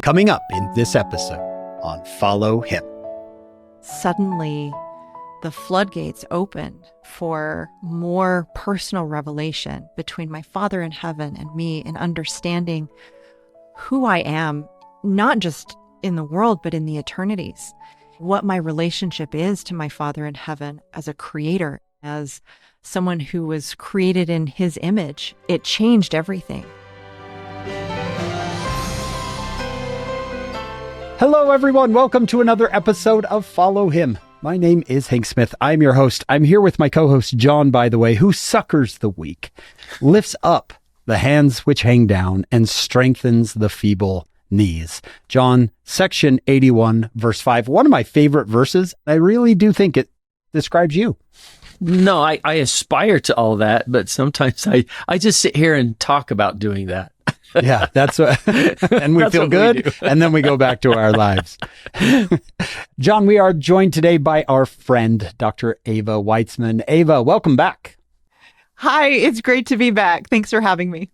Coming up in this episode on Follow Him. Suddenly, the floodgates opened for more personal revelation between my Father in heaven and me, and understanding who I am, not just in the world, but in the eternities. What my relationship is to my Father in heaven as a creator, as someone who was created in his image. It changed everything. Hello, everyone. Welcome to another episode of Follow Him. My name is Hank Smith. I'm your host. I'm here with my co-host, John, by the way, who succors the weak, lifts up the hands which hang down, and strengthens the feeble knees. John, section 81, verse 5, one of my favorite verses. I really do think it describes you. No, I aspire to all that, but sometimes I just sit here and talk about doing that. Yeah, that's what, and we feel good, and then we go back to our lives. John, we are joined today by our friend, Dr. Eva Witesman. Eva, welcome back. Hi, it's great to be back. Thanks for having me.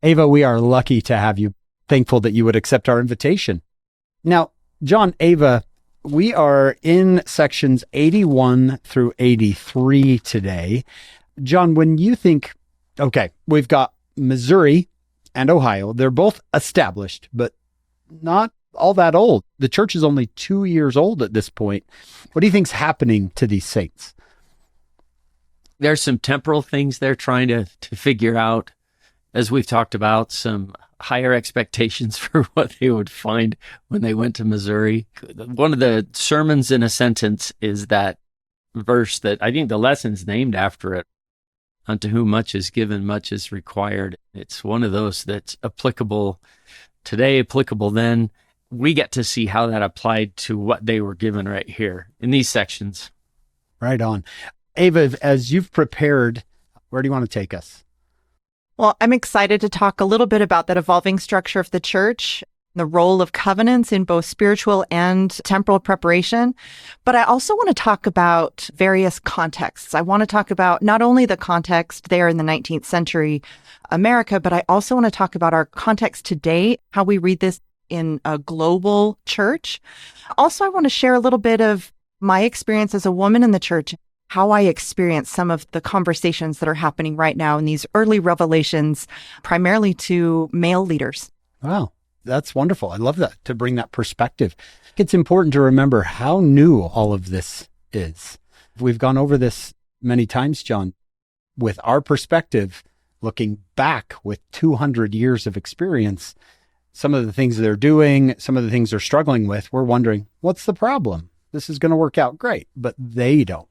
Eva, we are lucky to have you. Thankful that you would accept our invitation. Now, John, Eva, we are in sections 81 through 83 today. John, when you think, okay, we've got Missouri and Ohio, they're both established, but not all that old. The church is only 2 years old at this point. What do you think's happening to these saints? There's some temporal things they're trying to figure out, as we've talked about, some higher expectations for what they would find when they went to Missouri. One of the sermons in a sentence is that verse that I think the lesson's named after it. Unto whom much is given, much is required. It's one of those that's applicable today, applicable then. We get to see how that applied to what they were given right here in these sections. Right on. Eva, as you've prepared, where do you want to take us? Well, I'm excited to talk a little bit about that evolving structure of the church, the role of covenants in both spiritual and temporal preparation. But I also want to talk about various contexts. I want to talk about not only the context there in the 19th century America, but I also want to talk about our context today, how we read this in a global church. Also, I want to share a little bit of my experience as a woman in the church, how I experience some of the conversations that are happening right now in these early revelations, primarily to male leaders. Wow. That's wonderful. I love that, to bring that perspective. It's important to remember how new all of this is. We've gone over this many times, John, with our perspective, looking back with 200 years of experience, some of the things they're doing, some of the things they're struggling with, we're wondering, what's the problem? This is going to work out great, but they don't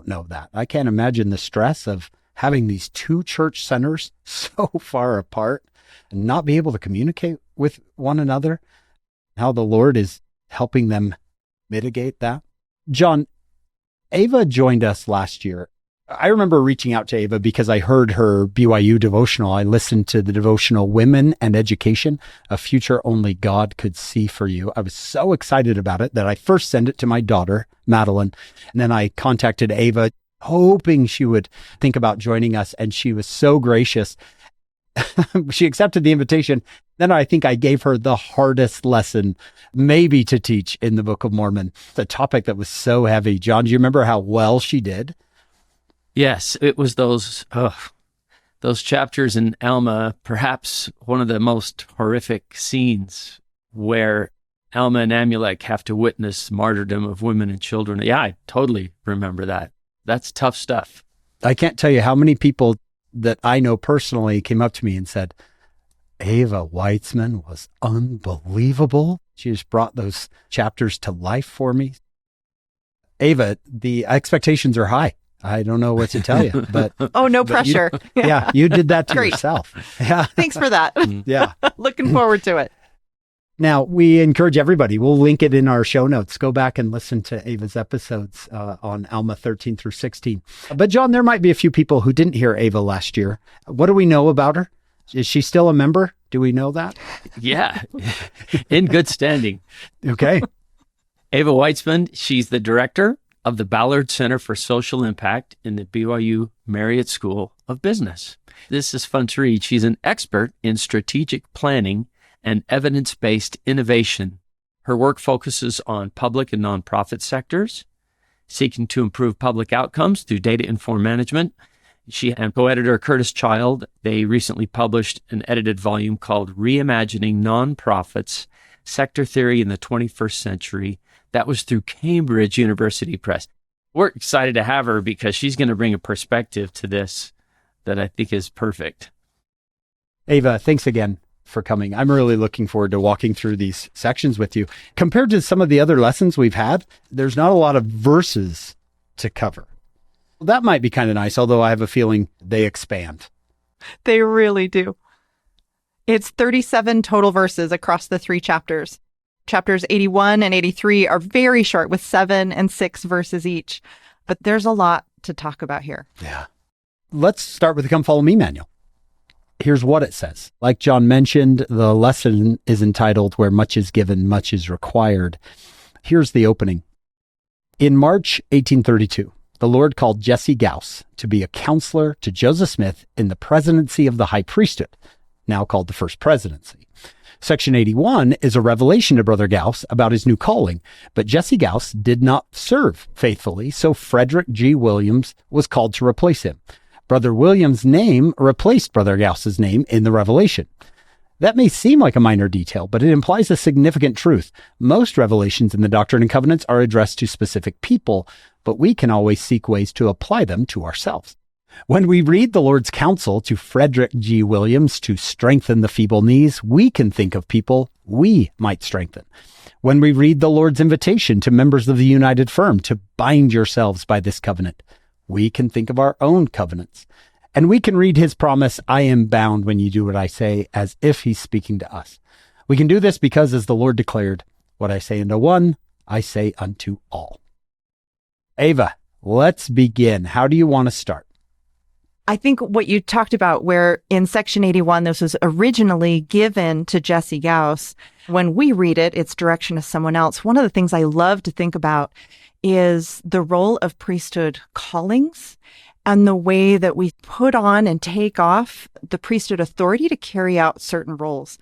know that. I can't imagine the stress of having these two church centers so far apart and not be able to communicate with one another, how the Lord is helping them mitigate that. John, Eva joined us last year. I remember reaching out to Eva because I heard her BYU devotional. I listened to the devotional Women and Education, a future only God could see for you. I was so excited about it that I first sent it to my daughter, Madeline, and then I contacted Eva, hoping she would think about joining us, and she was so gracious. She accepted the invitation. Then I think I gave her the hardest lesson maybe to teach in the Book of Mormon, the topic that was so heavy. John, do you remember how well she did? Yes, it was those chapters in Alma, perhaps one of the most horrific scenes where Alma and Amulek have to witness martyrdom of women and children. Yeah, I totally remember that. That's tough stuff. I can't tell you how many people that I know personally came up to me and said, Eva Witesman was unbelievable. She just brought those chapters to life for me. Eva, the expectations are high. I don't know what to tell you, but oh, no pressure. You did that to yourself. Yeah. Thanks for that. Yeah. Looking forward to it. Now, we encourage everybody, we'll link it in our show notes. Go back and listen to Ava's episodes on Alma 13 through 16. But John, there might be a few people who didn't hear Ava last year. What do we know about her? Is she still a member? Do we know that? Yeah, in good standing. Okay. Eva Witesman, she's the director of the Ballard Center for Social Impact in the BYU Marriott School of Business. This is fun to read. She's an expert in strategic planning and evidence-based innovation. Her work focuses on public and nonprofit sectors, seeking to improve public outcomes through data-informed management. She and co-editor Curtis Child, they recently published an edited volume called Reimagining Nonprofits, Sector Theory in the 21st Century. That was through Cambridge University Press. We're excited to have her because she's going to bring a perspective to this that I think is perfect. Eva, thanks again for coming. I'm really looking forward to walking through these sections with you. Compared to some of the other lessons we've had, there's not a lot of verses to cover. Well, that might be kind of nice, although I have a feeling they expand. They really do. It's 37 total verses across the 3 chapters. Chapters 81 and 83 are very short with 7 and 6 verses each, but there's a lot to talk about here. Yeah. Let's start with the Come Follow Me manual. Here's what it says. Like John mentioned, the lesson is entitled Where Much is Given, Much is Required. Here's the opening. In March 1832, the Lord called Jesse Gauss to be a counselor to Joseph Smith in the presidency of the high priesthood, now called the First Presidency. Section 81 is a revelation to Brother Gauss about his new calling, but Jesse Gauss did not serve faithfully, so Frederick G. Williams was called to replace him. Brother Williams' name replaced Brother Gauss's name in the revelation. That may seem like a minor detail, but it implies a significant truth. Most revelations in the Doctrine and Covenants are addressed to specific people, but we can always seek ways to apply them to ourselves. When we read the Lord's counsel to Frederick G. Williams to strengthen the feeble knees, we can think of people we might strengthen. When we read the Lord's invitation to members of the United Firm to bind yourselves by this covenant, we can think of our own covenants. And we can read his promise, I am bound when you do what I say, as if he's speaking to us. We can do this because, as the Lord declared, what I say unto one, I say unto all. Eva, let's begin. How do you want to start? I think what you talked about, where in section 81, this was originally given to Jesse Gauss. When we read it, it's direction to someone else. One of the things I love to think about is the role of priesthood callings and the way that we put on and take off the priesthood authority to carry out certain roles.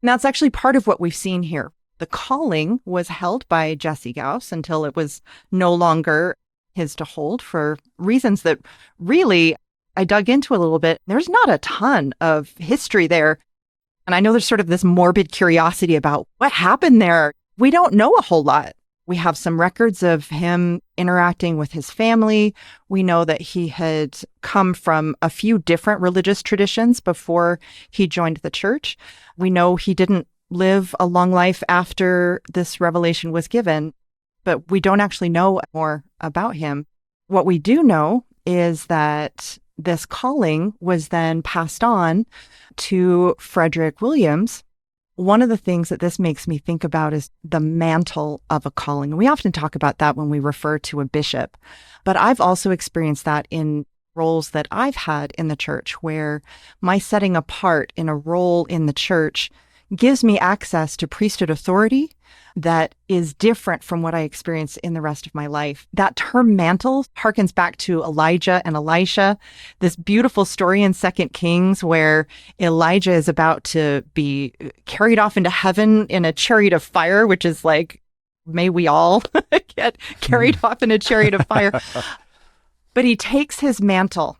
And that's actually part of what we've seen here. The calling was held by Jesse Gauss until it was no longer his to hold for reasons that really I dug into a little bit. There's not a ton of history there. And I know there's sort of this morbid curiosity about what happened there. We don't know a whole lot. We have some records of him interacting with his family. We know that he had come from a few different religious traditions before he joined the church. We know he didn't live a long life after this revelation was given, but we don't actually know more about him. What we do know is that this calling was then passed on to Frederick Williams. One of the things that this makes me think about is the mantle of a calling. And we often talk about that when we refer to a bishop. But I've also experienced that in roles that I've had in the church, where my setting apart in a role in the church gives me access to priesthood authority that is different from what I experienced in the rest of my life. That term mantle harkens back to Elijah and Elisha, this beautiful story in 2 Kings where Elijah is about to be carried off into heaven in a chariot of fire, which is like, may we all get carried off in a chariot of fire. But he takes his mantle,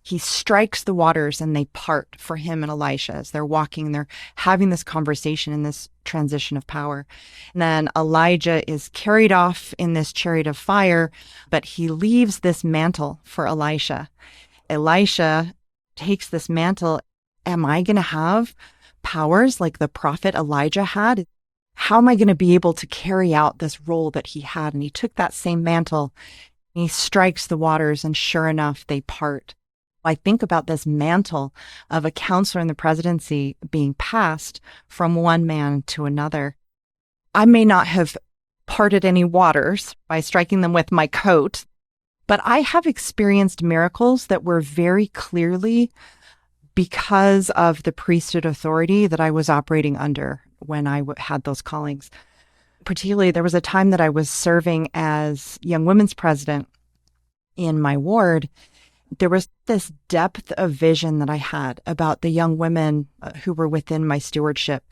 he strikes the waters, and they part for him and Elisha as they're walking. They're having this conversation in this transition of power. And then Elijah is carried off in this chariot of fire, but he leaves this mantle for Elisha. Elisha takes this mantle. Am I going to have powers like the prophet Elijah had? How am I going to be able to carry out this role that he had? And he took that same mantle, and he strikes the waters, and sure enough, they part. I think about this mantle of a counselor in the presidency being passed from one man to another. I may not have parted any waters by striking them with my coat, but I have experienced miracles that were very clearly because of the priesthood authority that I was operating under when I had those callings. Particularly, there was a time that I was serving as young women's president in my ward. there was this depth of vision that I had about the young women who were within my stewardship.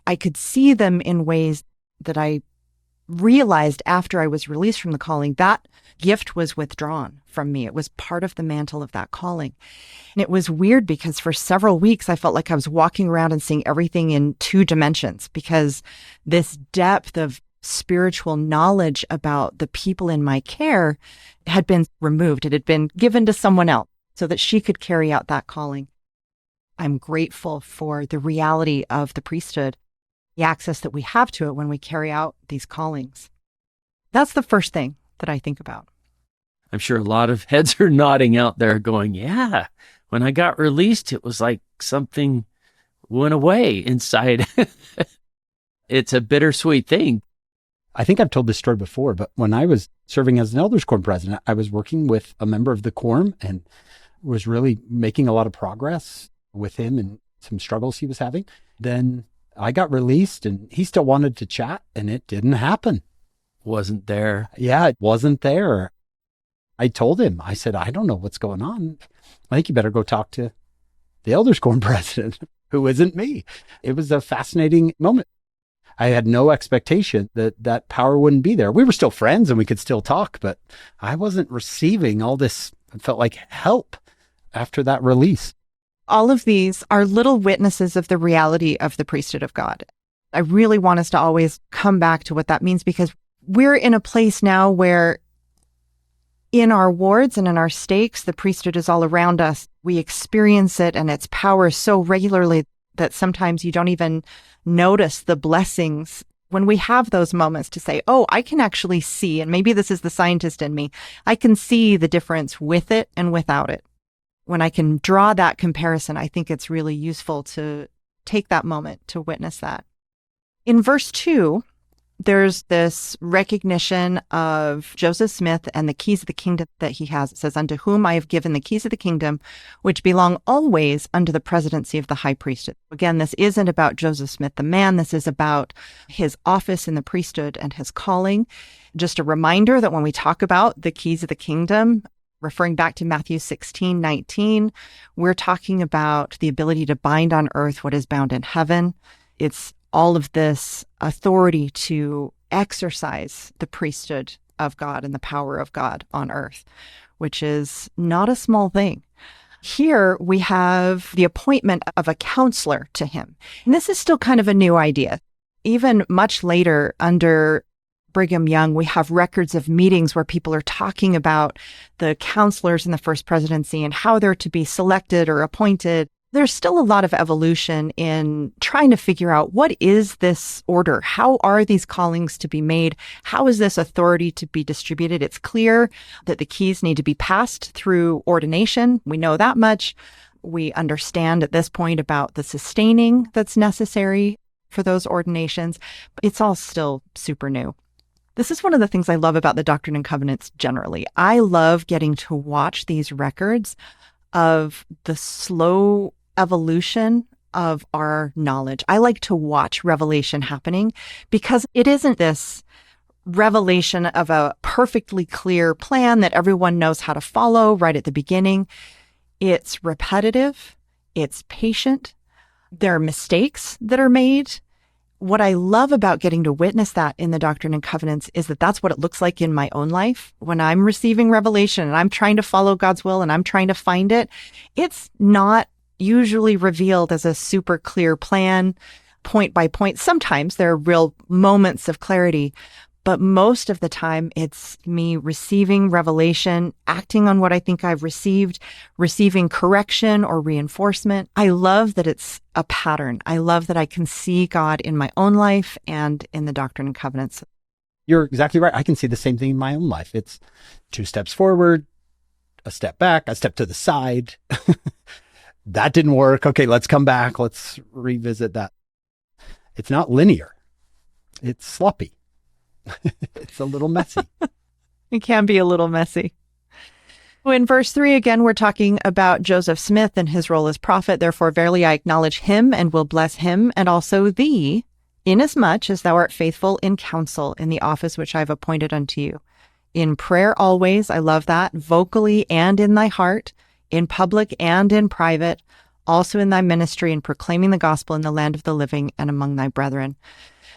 I could see them in ways that I realized after I was released from the calling, that gift was withdrawn from me. It was part of the mantle of that calling. And it was weird because for several weeks, I felt like I was walking around and seeing everything in two dimensions, because this depth of spiritual knowledge about the people in my care had been removed. It had been given to someone else so that she could carry out that calling. I'm grateful for the reality of the priesthood, the access that we have to it when we carry out these callings. That's the first thing that I think about. I'm sure a lot of heads are nodding out there going, yeah, when I got released, it was like something went away inside. It's a bittersweet thing. I think I've told this story before, but when I was serving as an elders quorum president, I was working with a member of the quorum and was really making a lot of progress with him and some struggles he was having. Then I got released and he still wanted to chat, and it didn't happen. Wasn't there. Yeah, it wasn't there. I told him, I said, I don't know what's going on. I think you better go talk to the elders quorum president, who isn't me. It was a fascinating moment. I had no expectation that that power wouldn't be there. We were still friends and we could still talk, but I wasn't receiving all this, it felt like, help after that release. All of these are little witnesses of the reality of the priesthood of God. I really want us to always come back to what that means, because we're in a place now where in our wards and in our stakes, the priesthood is all around us. We experience it and its power so regularly that sometimes you don't even notice the blessings when we have those moments to say, oh, I can actually see, and maybe this is the scientist in me, I can see the difference with it and without it. When I can draw that comparison, I think it's really useful to take that moment to witness that. In verse 2, there's this recognition of Joseph Smith and the keys of the kingdom that he has. It says, unto whom I have given the keys of the kingdom, which belong always under the presidency of the high priesthood. Again, this isn't about Joseph Smith, the man. This is about his office in the priesthood and his calling. Just a reminder that when we talk about the keys of the kingdom, referring back to Matthew 16:19, we're talking about the ability to bind on earth what is bound in heaven. It's all of this authority to exercise the priesthood of God and the power of God on earth, which is not a small thing. Here we have the appointment of a counselor to him. And this is still kind of a new idea. Even much later under Brigham Young, we have records of meetings where people are talking about the counselors in the first presidency and how they're to be selected or appointed. There's still a lot of evolution in trying to figure out, what is this order? How are these callings to be made? How is this authority to be distributed? It's clear that the keys need to be passed through ordination. We know that much. We understand at this point about the sustaining that's necessary for those ordinations. But it's all still super new. This is one of the things I love about the Doctrine and Covenants generally. I love getting to watch these records of the slow evolution of our knowledge. I like to watch revelation happening, because it isn't this revelation of a perfectly clear plan that everyone knows how to follow right at the beginning. It's repetitive. It's patient. There are mistakes that are made. What I love about getting to witness that in the Doctrine and Covenants is that that's what it looks like in my own life. When I'm receiving revelation and I'm trying to follow God's will and I'm trying to find it, it's not usually revealed as a super clear plan, point by point. Sometimes there are real moments of clarity, but most of the time it's me receiving revelation, acting on what I think I've received, receiving correction or reinforcement. I love that it's a pattern. I love that I can see God in my own life and in the Doctrine and Covenants. You're exactly right. I can see the same thing in my own life. It's 2 steps forward, a step back, a step to the side. That didn't work. Okay, let's come back. Let's revisit that. It's not linear. It's sloppy. It's a little messy. It can be a little messy. In verse 3, again, we're talking about Joseph Smith and his role as prophet. Therefore, verily I acknowledge him and will bless him, and also thee, inasmuch as thou art faithful in counsel in the office which I have appointed unto you. In prayer always, I love that, vocally and in thy heart, in public and in private, also in thy ministry and proclaiming the gospel in the land of the living and among thy brethren.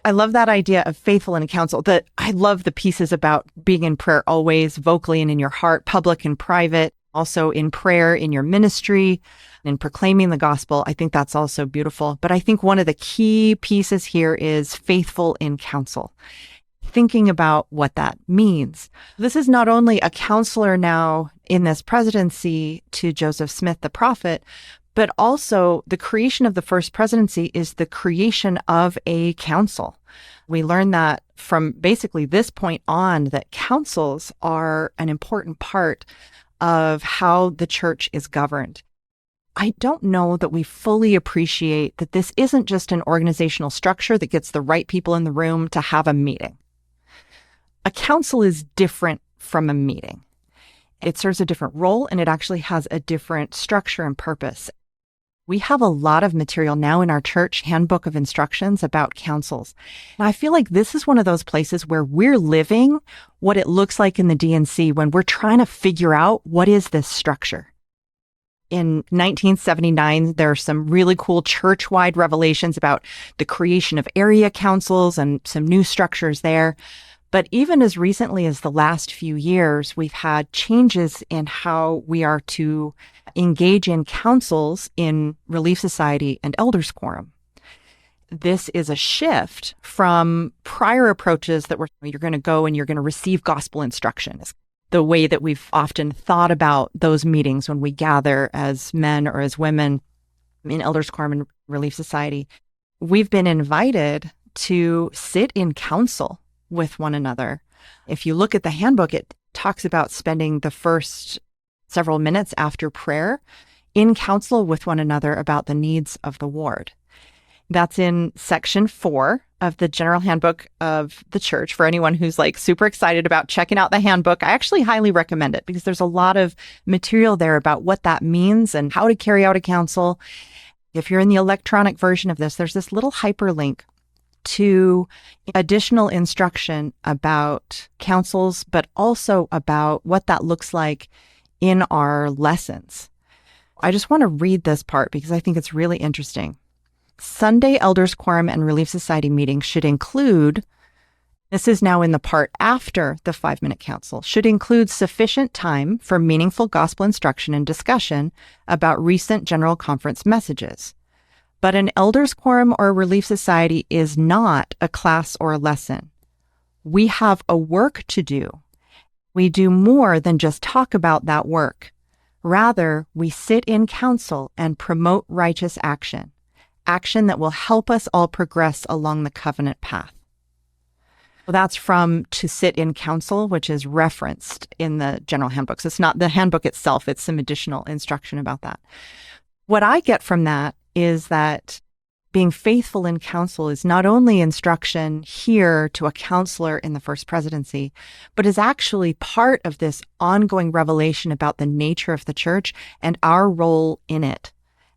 I love that idea of faithful in counsel. That I love the pieces about being in prayer always, vocally and in your heart, public and private, also in prayer, in your ministry, in proclaiming the gospel. I think that's also beautiful. But I think one of the key pieces here is faithful in counsel. Thinking about what that means. This is not only a counselor now in this presidency to Joseph Smith, the prophet, but also the creation of the first presidency is the creation of a council. We learn that from basically this point on, that councils are an important part of how the church is governed. I don't know that we fully appreciate that this isn't just an organizational structure that gets the right people in the room to have a meeting. A council is different from a meeting. It serves a different role, and it actually has a different structure and purpose. We have a lot of material now in our church handbook of instructions about councils. And I feel like this is one of those places where we're living what it looks like in the D&C when we're trying to figure out what is this structure. In 1979, there are some really cool church-wide revelations about the creation of area councils and some new structures there. But even as recently as the last few years, we've had changes in how we are to engage in councils in Relief Society and Elders Quorum. This is a shift from prior approaches that were you're going to go and you're going to receive gospel instruction. The way that we've often thought about those meetings when we gather as men or as women in Elders Quorum and Relief Society. We've been invited to sit in council with one another. If you look at the handbook, it talks about spending the first several minutes after prayer in counsel with one another about the needs of the ward. That's in section 4 of the General Handbook of the Church. For anyone who's like super excited about checking out the handbook, I actually highly recommend it because there's a lot of material there about what that means and how to carry out a council. If you're in the electronic version of this, there's this little hyperlink to additional instruction about councils, but also about what that looks like in our lessons. I just want to read this part because I think it's really interesting. Sunday Elders Quorum and Relief Society meetings should include, this is now in the part after the 5-minute council, should include sufficient time for meaningful gospel instruction and discussion about recent General Conference messages. But an Elders Quorum or a Relief Society is not a class or a lesson. We have a work to do. We do more than just talk about that work. Rather, we sit in council and promote righteous action that will help us all progress along the covenant path. Well, that's from To Sit in Council, which is referenced in the General Handbook. So it's not the handbook itself, it's some additional instruction about that. What I get from that is that being faithful in counsel is not only instruction here to a counselor in the first presidency, but is actually part of this ongoing revelation about the nature of the church and our role in it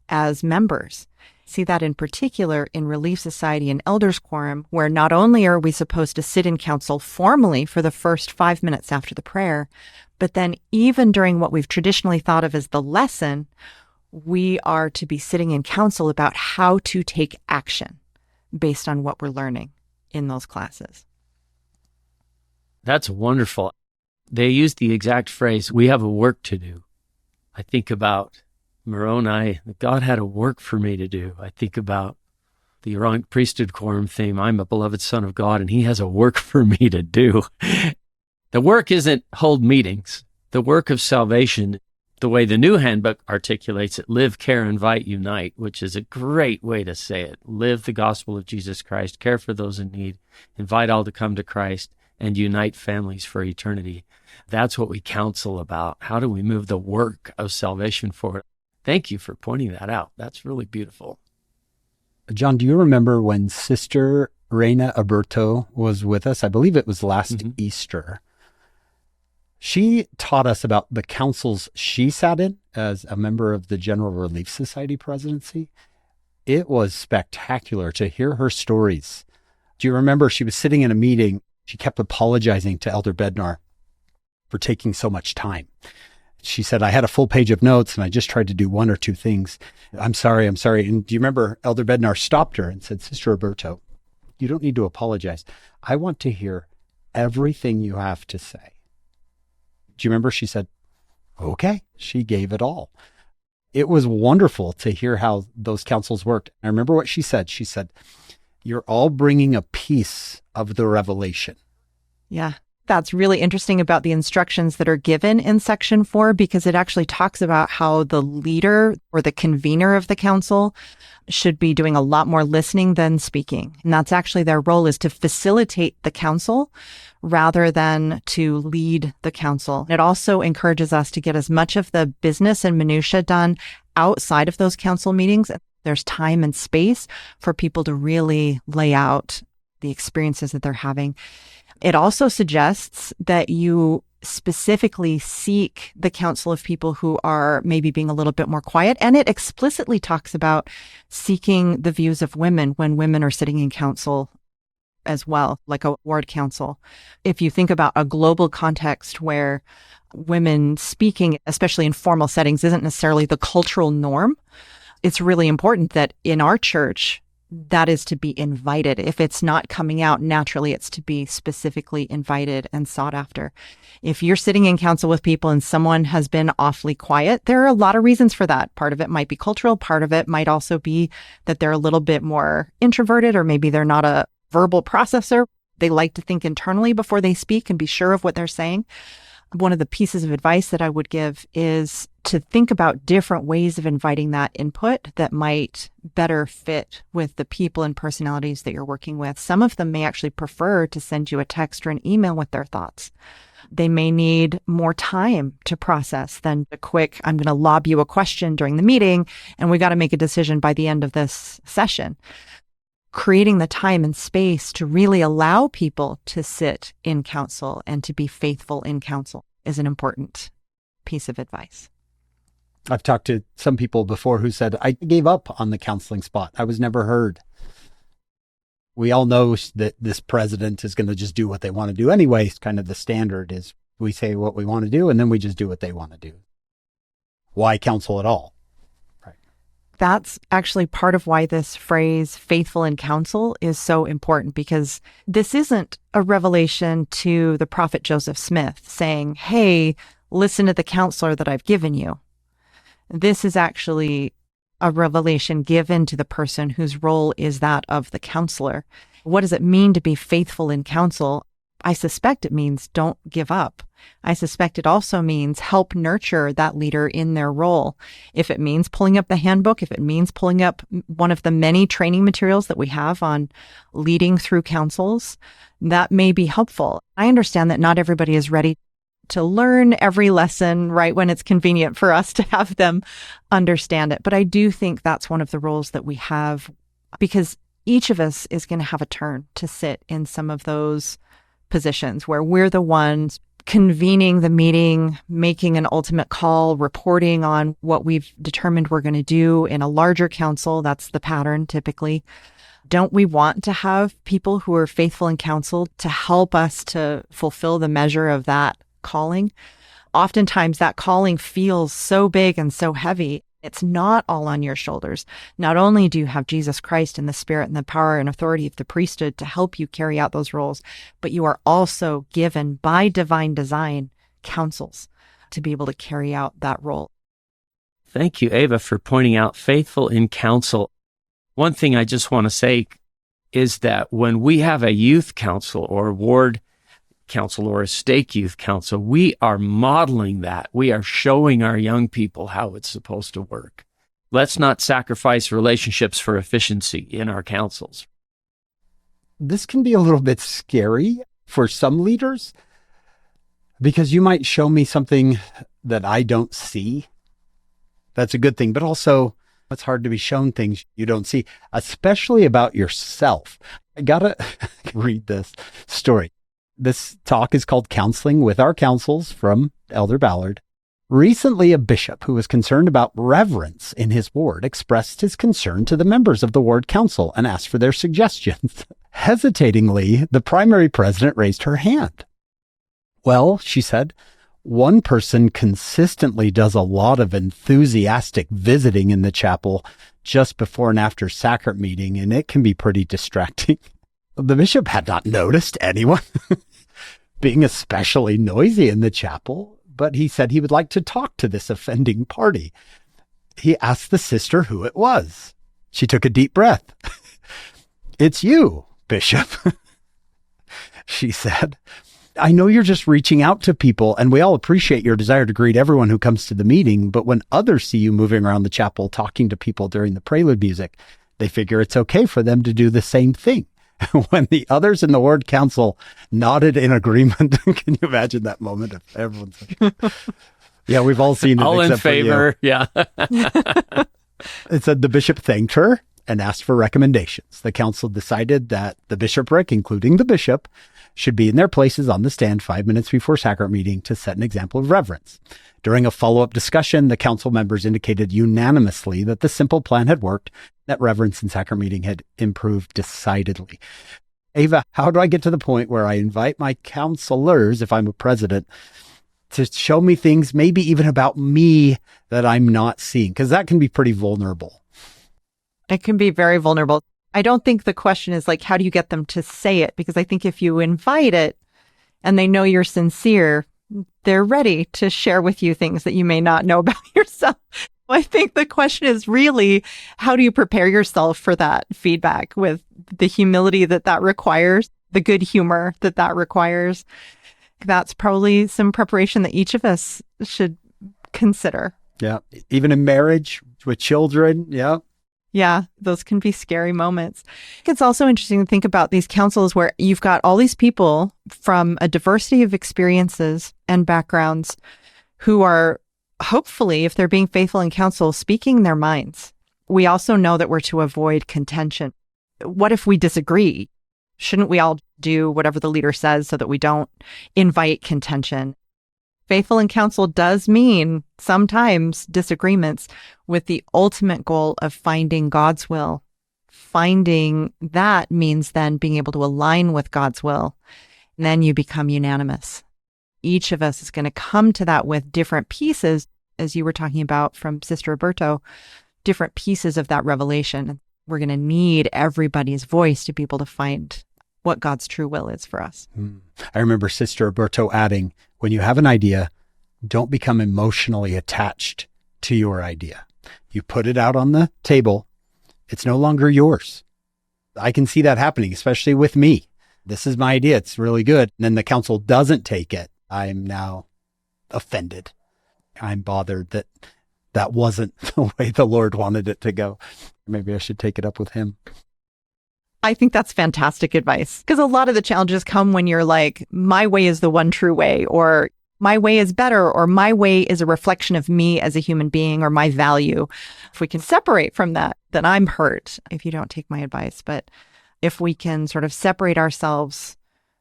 as members. See that in particular in Relief Society and Elders Quorum, where not only are we supposed to sit in council formally for the first 5 minutes after the prayer, but then even during what we've traditionally thought of as the lesson, we are to be sitting in council about how to take action based on what we're learning in those classes. That's wonderful. They use the exact phrase, we have a work to do. I think about Moroni, God had a work for me to do. I think about the Aaronic priesthood quorum theme, I'm a beloved son of God, and he has a work for me to do. The work isn't hold meetings. The work of salvation, the way the new handbook articulates it, live, care, invite, unite, which is a great way to say it. Live the gospel of Jesus Christ, care for those in need, invite all to come to Christ, and unite families for eternity. That's what we counsel about. How do we move the work of salvation forward? Thank you for pointing that out. That's really beautiful. John, do you remember when Sister Reyna Aburto was with us? I believe it was last Easter. She taught us about the councils she sat in as a member of the General Relief Society presidency. It was spectacular to hear her stories. Do you remember she was sitting in a meeting? She kept apologizing to Elder Bednar for taking so much time. She said, I had a full page of notes and I just tried to do one or two things. I'm sorry. And do you remember Elder Bednar stopped her and said, Sister Aburto, you don't need to apologize. I want to hear everything you have to say. Do you remember? She said, okay. She gave it all. It was wonderful to hear how those councils worked. I remember what she said. She said, you're all bringing a piece of the revelation. Yeah. That's really interesting about the instructions that are given in section 4, because it actually talks about how the leader or the convener of the council should be doing a lot more listening than speaking. And that's actually their role, is to facilitate the council rather than to lead the council. It also encourages us to get as much of the business and minutia done outside of those council meetings. There's time and space for people to really lay out the experiences that they're having. It also suggests that you specifically seek the counsel of people who are maybe being a little bit more quiet. And it explicitly talks about seeking the views of women when women are sitting in council as well, like a ward council. If you think about a global context where women speaking, especially in formal settings, isn't necessarily the cultural norm, it's really important that in our church, that is to be invited. If it's not coming out naturally, it's to be specifically invited and sought after. If you're sitting in council with people and someone has been awfully quiet, there are a lot of reasons for that. Part of it might be cultural. Part of it might also be that they're a little bit more introverted, or maybe they're not a verbal processor. They like to think internally before they speak and be sure of what they're saying. One of the pieces of advice that I would give is to think about different ways of inviting that input that might better fit with the people and personalities that you're working with. Some of them may actually prefer to send you a text or an email with their thoughts. They may need more time to process than a quick, I'm going to lob you a question during the meeting, and we got to make a decision by the end of this session. Creating the time and space to really allow people to sit in council and to be faithful in council is an important piece of advice. I've talked to some people before who said, I gave up on the counseling spot. I was never heard. We all know that this president is going to just do what they want to do anyway. It's kind of the standard is we say what we want to do and then we just do what they want to do. Why counsel at all? That's actually part of why this phrase, faithful in counsel, is so important, because this isn't a revelation to the prophet Joseph Smith saying, hey, listen to the counselor that I've given you. This is actually a revelation given to the person whose role is that of the counselor. What does it mean to be faithful in counsel? I suspect it means don't give up. I suspect it also means help nurture that leader in their role. If it means pulling up the handbook, if it means pulling up one of the many training materials that we have on leading through councils, that may be helpful. I understand that not everybody is ready to learn every lesson right when it's convenient for us to have them understand it. But I do think that's one of the roles that we have, because each of us is going to have a turn to sit in some of those positions where we're the ones convening the meeting, making an ultimate call, reporting on what we've determined we're going to do in a larger council. That's the pattern typically. Don't we want to have people who are faithful in counsel to help us to fulfill the measure of that calling? Oftentimes that calling feels so big and so heavy. It's not all on your shoulders. Not only do you have Jesus Christ and the Spirit and the power and authority of the priesthood to help you carry out those roles, but you are also given by divine design counsels to be able to carry out that role. Thank you, Eva, for pointing out faithful in counsel. One thing I just want to say is that when we have a youth council or ward council or a stake youth council, we are modeling that. We are showing our young people how it's supposed to work. Let's not sacrifice relationships for efficiency in our councils. This can be a little bit scary for some leaders because you might show me something that I don't see. That's a good thing, but also it's hard to be shown things you don't see, especially about yourself. I gotta read this story. This talk is called Counseling with Our Councils from Elder Ballard. Recently, a bishop who was concerned about reverence in his ward expressed his concern to the members of the ward council and asked for their suggestions. Hesitatingly, the primary president raised her hand. Well, she said, One person consistently does a lot of enthusiastic visiting in the chapel just before and after sacrament meeting, and it can be pretty distracting. The bishop had not noticed anyone being especially noisy in the chapel, but he said he would like to talk to this offending party. He asked the sister who it was. She took a deep breath. "It's you, Bishop," she said. "I know you're just reaching out to people, and we all appreciate your desire to greet everyone who comes to the meeting, but when others see you moving around the chapel talking to people during the prelude music, they figure it's okay for them to do the same thing." When the others in the ward council nodded in agreement, can you imagine that moment of everyone's like, yeah, we've all seen it. All in except for you. favor. Yeah. It said the bishop thanked her and asked for recommendations. The council decided that the bishopric, including the bishop, should be in their places on the stand 5 minutes before sacrament meeting to set an example of reverence. During a follow-up discussion, the council members indicated unanimously that the simple plan had worked, that reverence in sacrament meeting had improved decidedly. Eva, how do I get to the point where I invite my counselors, if I'm a president, to show me things, maybe even about me, that I'm not seeing? Because that can be pretty vulnerable. It can be very vulnerable. I don't think the question is like, how do you get them to say it? Because I think if you invite it and they know you're sincere, they're ready to share with you things that you may not know about yourself. I think the question is really, how do you prepare yourself for that feedback with the humility that requires, the good humor that requires? That's probably some preparation that each of us should consider. Yeah. Even in marriage with children. Yeah. Yeah, those can be scary moments. It's also interesting to think about these councils where you've got all these people from a diversity of experiences and backgrounds who are hopefully, if they're being faithful in council, speaking their minds. We also know that we're to avoid contention. What if we disagree? Shouldn't we all do whatever the leader says so that we don't invite contention? Faithful in counsel does mean sometimes disagreements with the ultimate goal of finding God's will. Finding that means then being able to align with God's will. And then you become unanimous. Each of us is going to come to that with different pieces, as you were talking about from Sister Aburto, different pieces of that revelation. We're going to need everybody's voice to be able to find what God's true will is for us. I remember Sister Aburto adding, when you have an idea, don't become emotionally attached to your idea. You put it out on the table. It's no longer yours. I can see that happening, especially with me. This is my idea. It's really good. And then the council doesn't take it. I'm now offended. I'm bothered that that wasn't the way the Lord wanted it to go. Maybe I should take it up with him. I think that's fantastic advice, because a lot of the challenges come when you're like, my way is the one true way, or my way is better, or my way is a reflection of me as a human being, or my value. If we can separate from that, then I'm hurt if you don't take my advice. But if we can sort of separate ourselves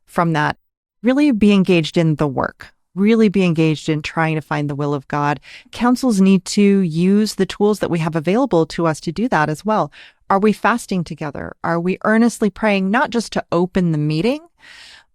from that, really be engaged in the work, really be engaged in trying to find the will of God. Councils need to use the tools that we have available to us to do that as well. Are we fasting together? Are we earnestly praying, not just to open the meeting,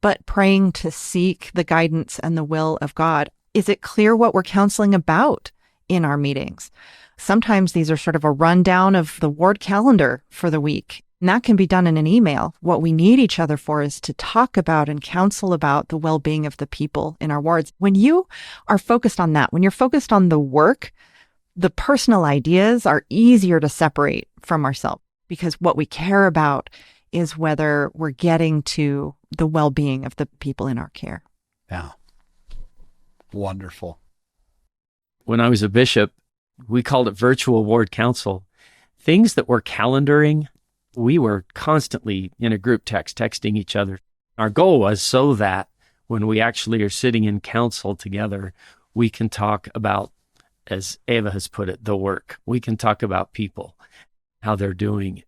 but praying to seek the guidance and the will of God? Is it clear what we're counseling about in our meetings? Sometimes these are sort of a rundown of the ward calendar for the week, and that can be done in an email. What we need each other for is to talk about and counsel about the well-being of the people in our wards. When you are focused on that, when you're focused on the work, the personal ideas are easier to separate from ourselves, because what we care about is whether we're getting to the well-being of the people in our care. Yeah. Wonderful. When I was a bishop, we called it virtual ward council. Things that were calendaring, we were constantly in a group text, texting each other. Our goal was so that when we actually are sitting in council together, we can talk about, as Eva has put it, the work. We can talk about people, how they're doing.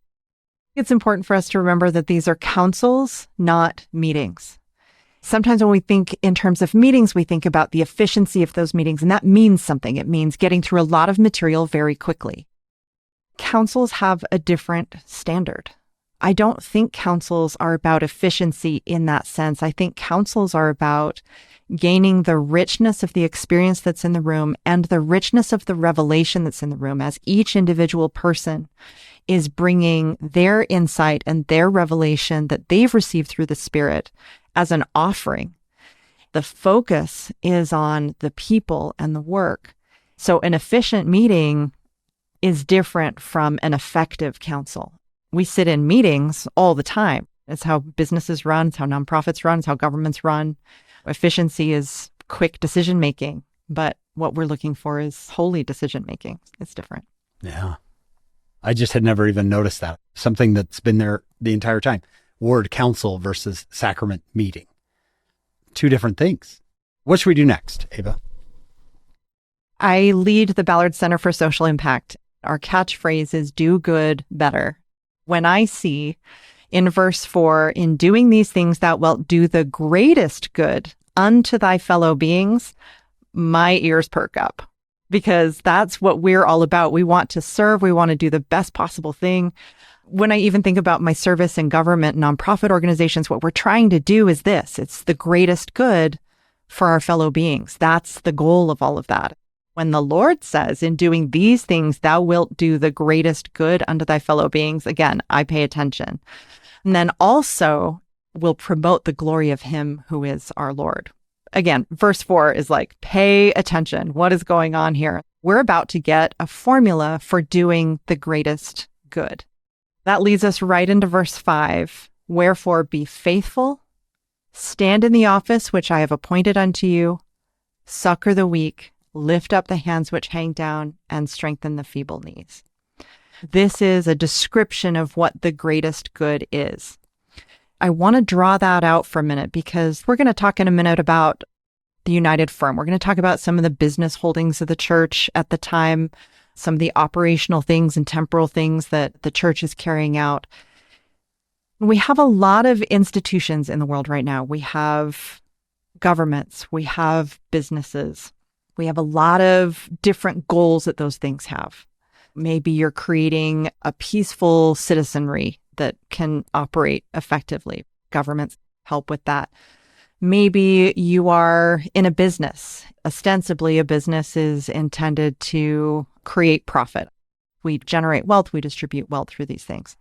It's important for us to remember that these are councils, not meetings. Sometimes when we think in terms of meetings, we think about the efficiency of those meetings, and that means something. It means getting through a lot of material very quickly. Councils have a different standard. I don't think councils are about efficiency in that sense. I think councils are about gaining the richness of the experience that's in the room and the richness of the revelation that's in the room as each individual person is bringing their insight and their revelation that they've received through the Spirit as an offering. The focus is on the people and the work. So an efficient meeting is different from an effective council. We sit in meetings all the time. It's how businesses run, it's how nonprofits run, it's how governments run. Efficiency is quick decision making, but what we're looking for is holy decision making. It's different. Yeah. I just had never even noticed that. Something that's been there the entire time. Ward council versus sacrament meeting. Two different things. What should we do next, Eva? I lead the Ballard Center for Social Impact. Our catchphrase is do good better. When I see in verse 4, in doing these things thou wilt do the greatest good unto thy fellow beings, my ears perk up, because that's what we're all about. We want to serve. We want to do the best possible thing. When I even think about my service in government, nonprofit organizations, what we're trying to do is this. It's the greatest good for our fellow beings. That's the goal of all of that. When the Lord says, in doing these things, thou wilt do the greatest good unto thy fellow beings, again, I pay attention. And then also will promote the glory of him who is our Lord. Again, verse 4 is like, pay attention. What is going on here? We're about to get a formula for doing the greatest good. That leads us right into verse 5. Wherefore be faithful, stand in the office which I have appointed unto you, succor the weak, lift up the hands which hang down, and strengthen the feeble knees. This is a description of what the greatest good is. I want to draw that out for a minute because we're going to talk in a minute about the United Firm. We're going to talk about some of the business holdings of the church at the time, some of the operational things and temporal things that the church is carrying out. We have a lot of institutions in the world right now. We have governments, we have businesses. We have a lot of different goals that those things have. Maybe you're creating a peaceful citizenry that can operate effectively. Governments help with that. Maybe you are in a business. Ostensibly, a business is intended to create profit. We generate wealth, we distribute wealth through these things.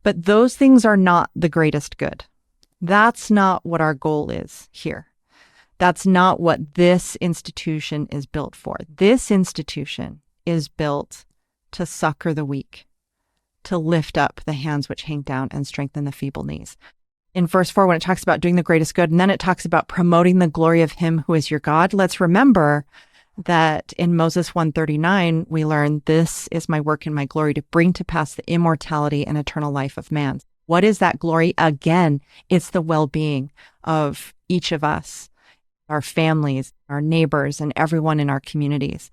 But those things are not the greatest good. That's not what our goal is here. That's not what this institution is built for. This institution is built to succor the weak, to lift up the hands which hang down and strengthen the feeble knees. In verse 4, when it talks about doing the greatest good, and then it talks about promoting the glory of him who is your God, let's remember that in Moses 139, we learn, this is my work and my glory, to bring to pass the immortality and eternal life of man. What is that glory? Again, it's the well-being of each of us, our families, our neighbors, and everyone in our communities.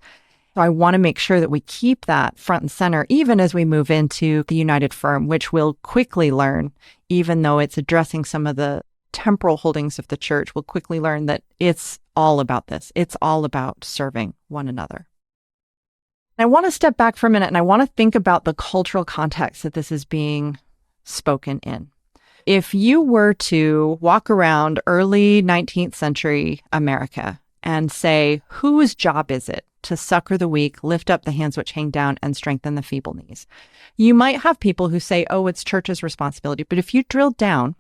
So I want to make sure that we keep that front and center, even as we move into the United Firm, which we'll quickly learn, even though it's addressing some of the temporal holdings of the church, we'll quickly learn that it's all about this. It's all about serving one another. I want to step back for a minute and I want to think about the cultural context that this is being spoken in. If you were to walk around early 19th century America and say, whose job is it to succor the weak, lift up the hands which hang down, and strengthen the feeble knees? You might have people who say, oh, it's church's responsibility. But if you drill down,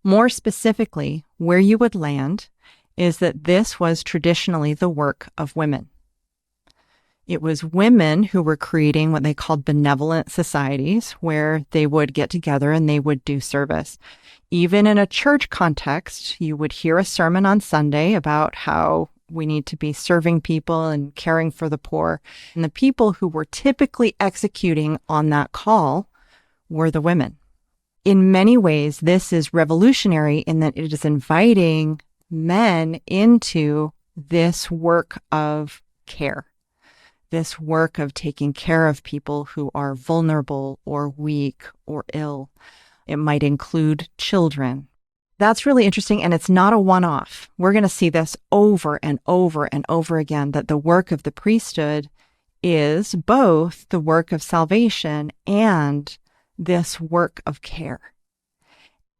more specifically, where you would land is that this was traditionally the work of women. It was women who were creating what they called benevolent societies, where they would get together and they would do service. Even in a church context, you would hear a sermon on Sunday about how we need to be serving people and caring for the poor. And the people who were typically executing on that call were the women. In many ways, this is revolutionary in that it is inviting men into this work of care. This work of taking care of people who are vulnerable or weak or ill. It might include children. That's really interesting, and it's not a one-off. We're going to see this over and over and over again, that the work of the priesthood is both the work of salvation and this work of care.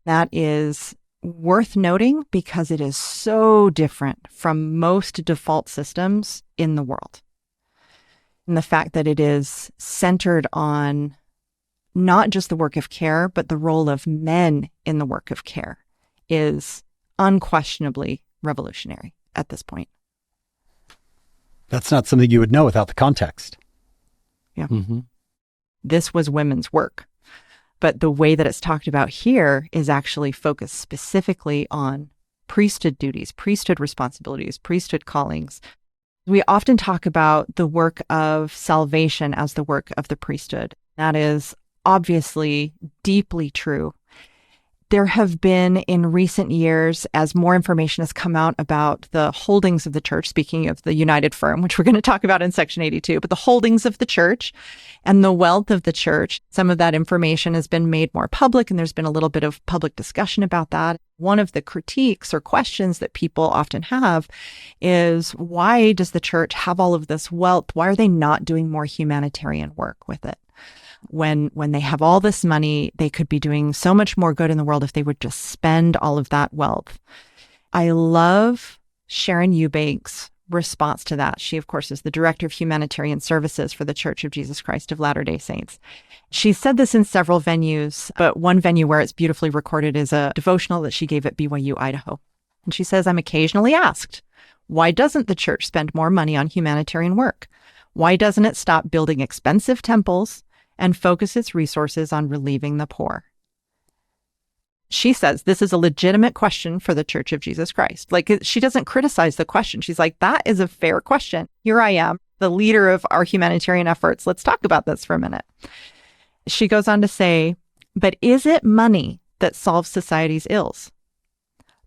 That is worth noting because it is so different from most default systems in the world. And the fact that it is centered on not just the work of care, but the role of men in the work of care is unquestionably revolutionary at this point. That's not something you would know without the context. Yeah. This was women's work. But the way that it's talked about here is actually focused specifically on priesthood duties, priesthood responsibilities, priesthood callings. We often talk about the work of salvation as the work of the priesthood. That is obviously deeply true. There have been in recent years, as more information has come out about the holdings of the church, speaking of the United Firm, which we're going to talk about in section 82, but the holdings of the church and the wealth of the church, some of that information has been made more public, and there's been a little bit of public discussion about that. One of the critiques or questions that people often have is, why does the church have all of this wealth? Why are they not doing more humanitarian work with it? When they have all this money, they could be doing so much more good in the world if they would just spend all of that wealth. I love Sharon Eubanks' response to that. She, of course, is the Director of Humanitarian Services for the Church of Jesus Christ of Latter-day Saints. She said this in several venues, but one venue where it's beautifully recorded is a devotional that she gave at BYU, Idaho. And she says, "I'm occasionally asked, why doesn't the church spend more money on humanitarian work? Why doesn't it stop building expensive temples and focus its resources on relieving the poor?" She says this is a legitimate question for the Church of Jesus Christ. Like, she doesn't criticize the question. She's like, that is a fair question. Here I am, the leader of our humanitarian efforts. Let's talk about this for a minute. She goes on to say, but is it money that solves society's ills?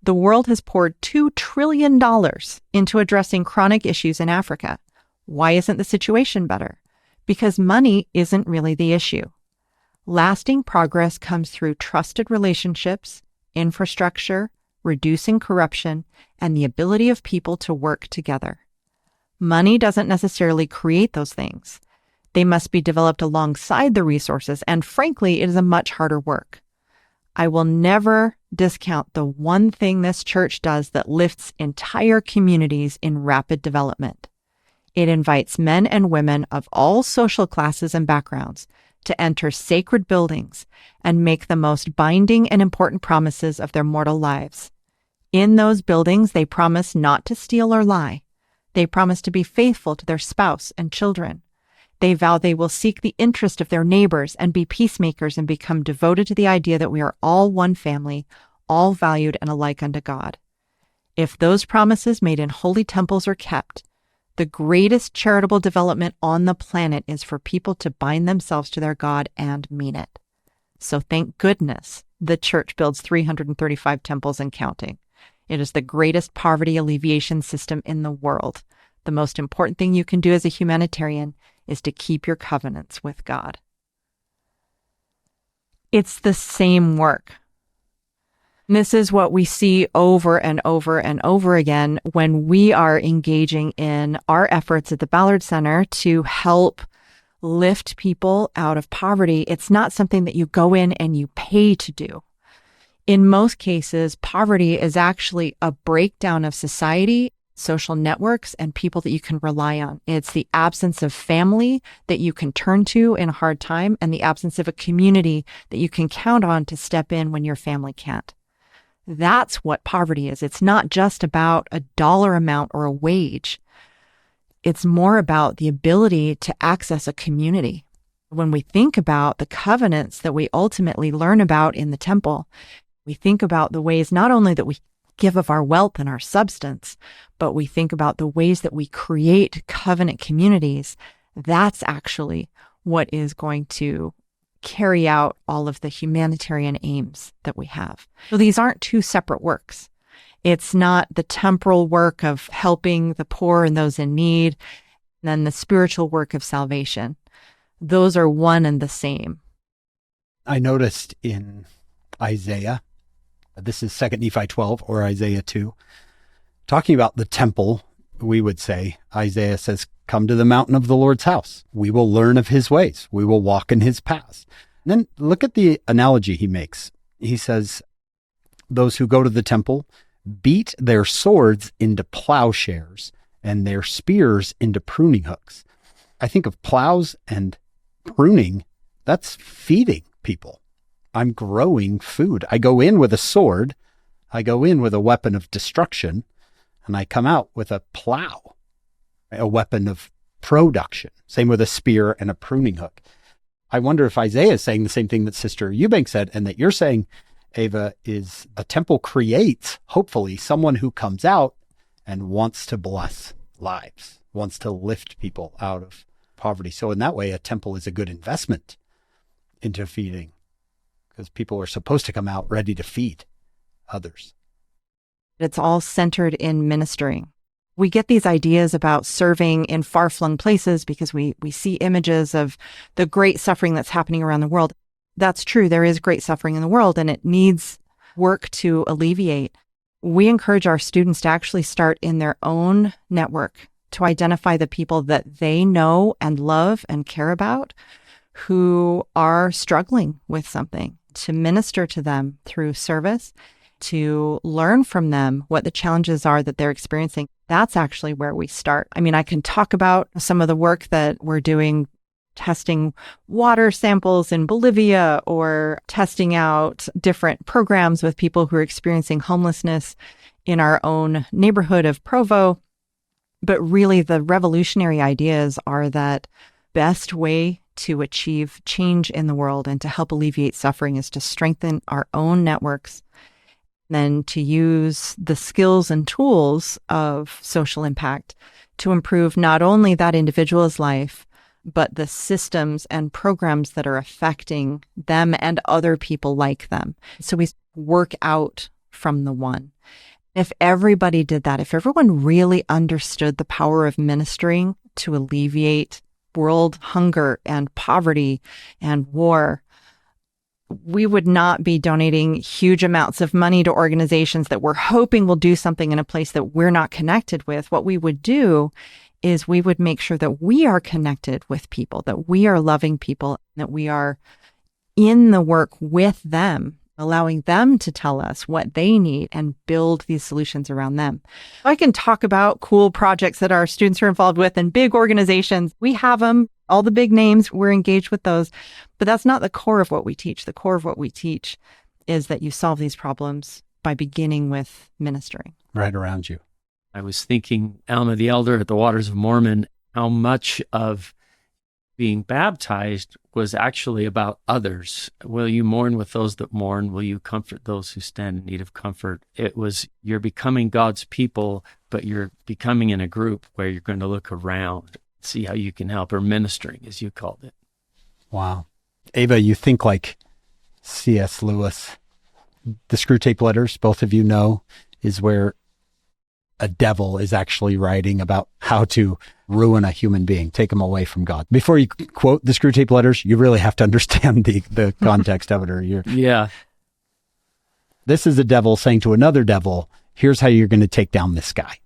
The world has poured $2 trillion into addressing chronic issues in Africa. Why isn't the situation better? Because money isn't really the issue. Lasting progress comes through trusted relationships, infrastructure, reducing corruption, and the ability of people to work together. Money doesn't necessarily create those things. They must be developed alongside the resources, and frankly, it is a much harder work. I will never discount the one thing this church does that lifts entire communities in rapid development. It invites men and women of all social classes and backgrounds to enter sacred buildings and make the most binding and important promises of their mortal lives. In those buildings, they promise not to steal or lie. They promise to be faithful to their spouse and children. They vow they will seek the interest of their neighbors and be peacemakers and become devoted to the idea that we are all one family, all valued and alike unto God. If those promises made in holy temples are kept, the greatest charitable development on the planet is for people to bind themselves to their God and mean it. So thank goodness the church builds 335 temples and counting. It is the greatest poverty alleviation system in the world. The most important thing you can do as a humanitarian is to keep your covenants with God. It's the same work. This is what we see over and over and over again when we are engaging in our efforts at the Ballard Center to help lift people out of poverty. It's not something that you go in and you pay to do. In most cases, poverty is actually a breakdown of society, social networks, and people that you can rely on. It's the absence of family that you can turn to in a hard time, and the absence of a community that you can count on to step in when your family can't. That's what poverty is. It's not just about a dollar amount or a wage. It's more about the ability to access a community. When we think about the covenants that we ultimately learn about in the temple, we think about the ways not only that we give of our wealth and our substance, but we think about the ways that we create covenant communities. That's actually what is going to carry out all of the humanitarian aims that we have. So these aren't two separate works. It's not the temporal work of helping the poor and those in need, and then the spiritual work of salvation. Those are one and the same. I noticed in Isaiah, this is 2 Nephi 12 or Isaiah 2, talking about the temple, we would say, Isaiah says, come to the mountain of the Lord's house. We will learn of his ways. We will walk in his paths. Then look at the analogy he makes. He says, those who go to the temple beat their swords into plowshares and their spears into pruning hooks. I think of plows and pruning. That's feeding people. I'm growing food. I go in with a sword. I go in with a weapon of destruction, and I come out with a plow, a weapon of production. Same with a spear and a pruning hook. I wonder if Isaiah is saying the same thing that Sister Eubanks said, and that you're saying, Eva, is a temple creates, hopefully, someone who comes out and wants to bless lives, wants to lift people out of poverty. So in that way, a temple is a good investment into feeding, because people are supposed to come out ready to feed others. It's all centered in ministering. We get these ideas about serving in far-flung places because we see images of the great suffering that's happening around the world. That's true. There is great suffering in the world, and it needs work to alleviate. We encourage our students to actually start in their own network, to identify the people that they know and love and care about who are struggling with something, to minister to them through service, to learn from them what the challenges are that they're experiencing. That's actually where we start. I mean, I can talk about some of the work that we're doing, testing water samples in Bolivia, or testing out different programs with people who are experiencing homelessness in our own neighborhood of Provo. But really, the revolutionary ideas are that best way to achieve change in the world and to help alleviate suffering is to strengthen our own networks, then to use the skills and tools of social impact to improve not only that individual's life, but the systems and programs that are affecting them and other people like them. So we work out from the one. If everybody did that, if everyone really understood the power of ministering to alleviate world hunger and poverty and war, we would not be donating huge amounts of money to organizations that we're hoping will do something in a place that we're not connected with. What we would do is we would make sure that we are connected with people, that we are loving people, that we are in the work with them, allowing them to tell us what they need and build these solutions around them. I can talk about cool projects that our students are involved with and big organizations. We have them, all the big names, we're engaged with those, but that's not the core of what we teach. The core of what we teach is that you solve these problems by beginning with ministering. Right around you. I was thinking, Alma, the elder at the Waters of Mormon, how much of being baptized was actually about others. Will you mourn with those that mourn? Will you comfort those who stand in need of comfort? It was, you're becoming God's people, but you're becoming in a group where you're going to look around, see how you can help, or ministering, as you called it. Wow. Eva, you think like C.S. Lewis. The Screwtape letters, both of you know, is where a devil is actually writing about how to ruin a human being, take him away from God. Before you quote the Screwtape letters, you really have to understand the context of it. Or Yeah. This is a devil saying to another devil, here's how you're going to take down this guy.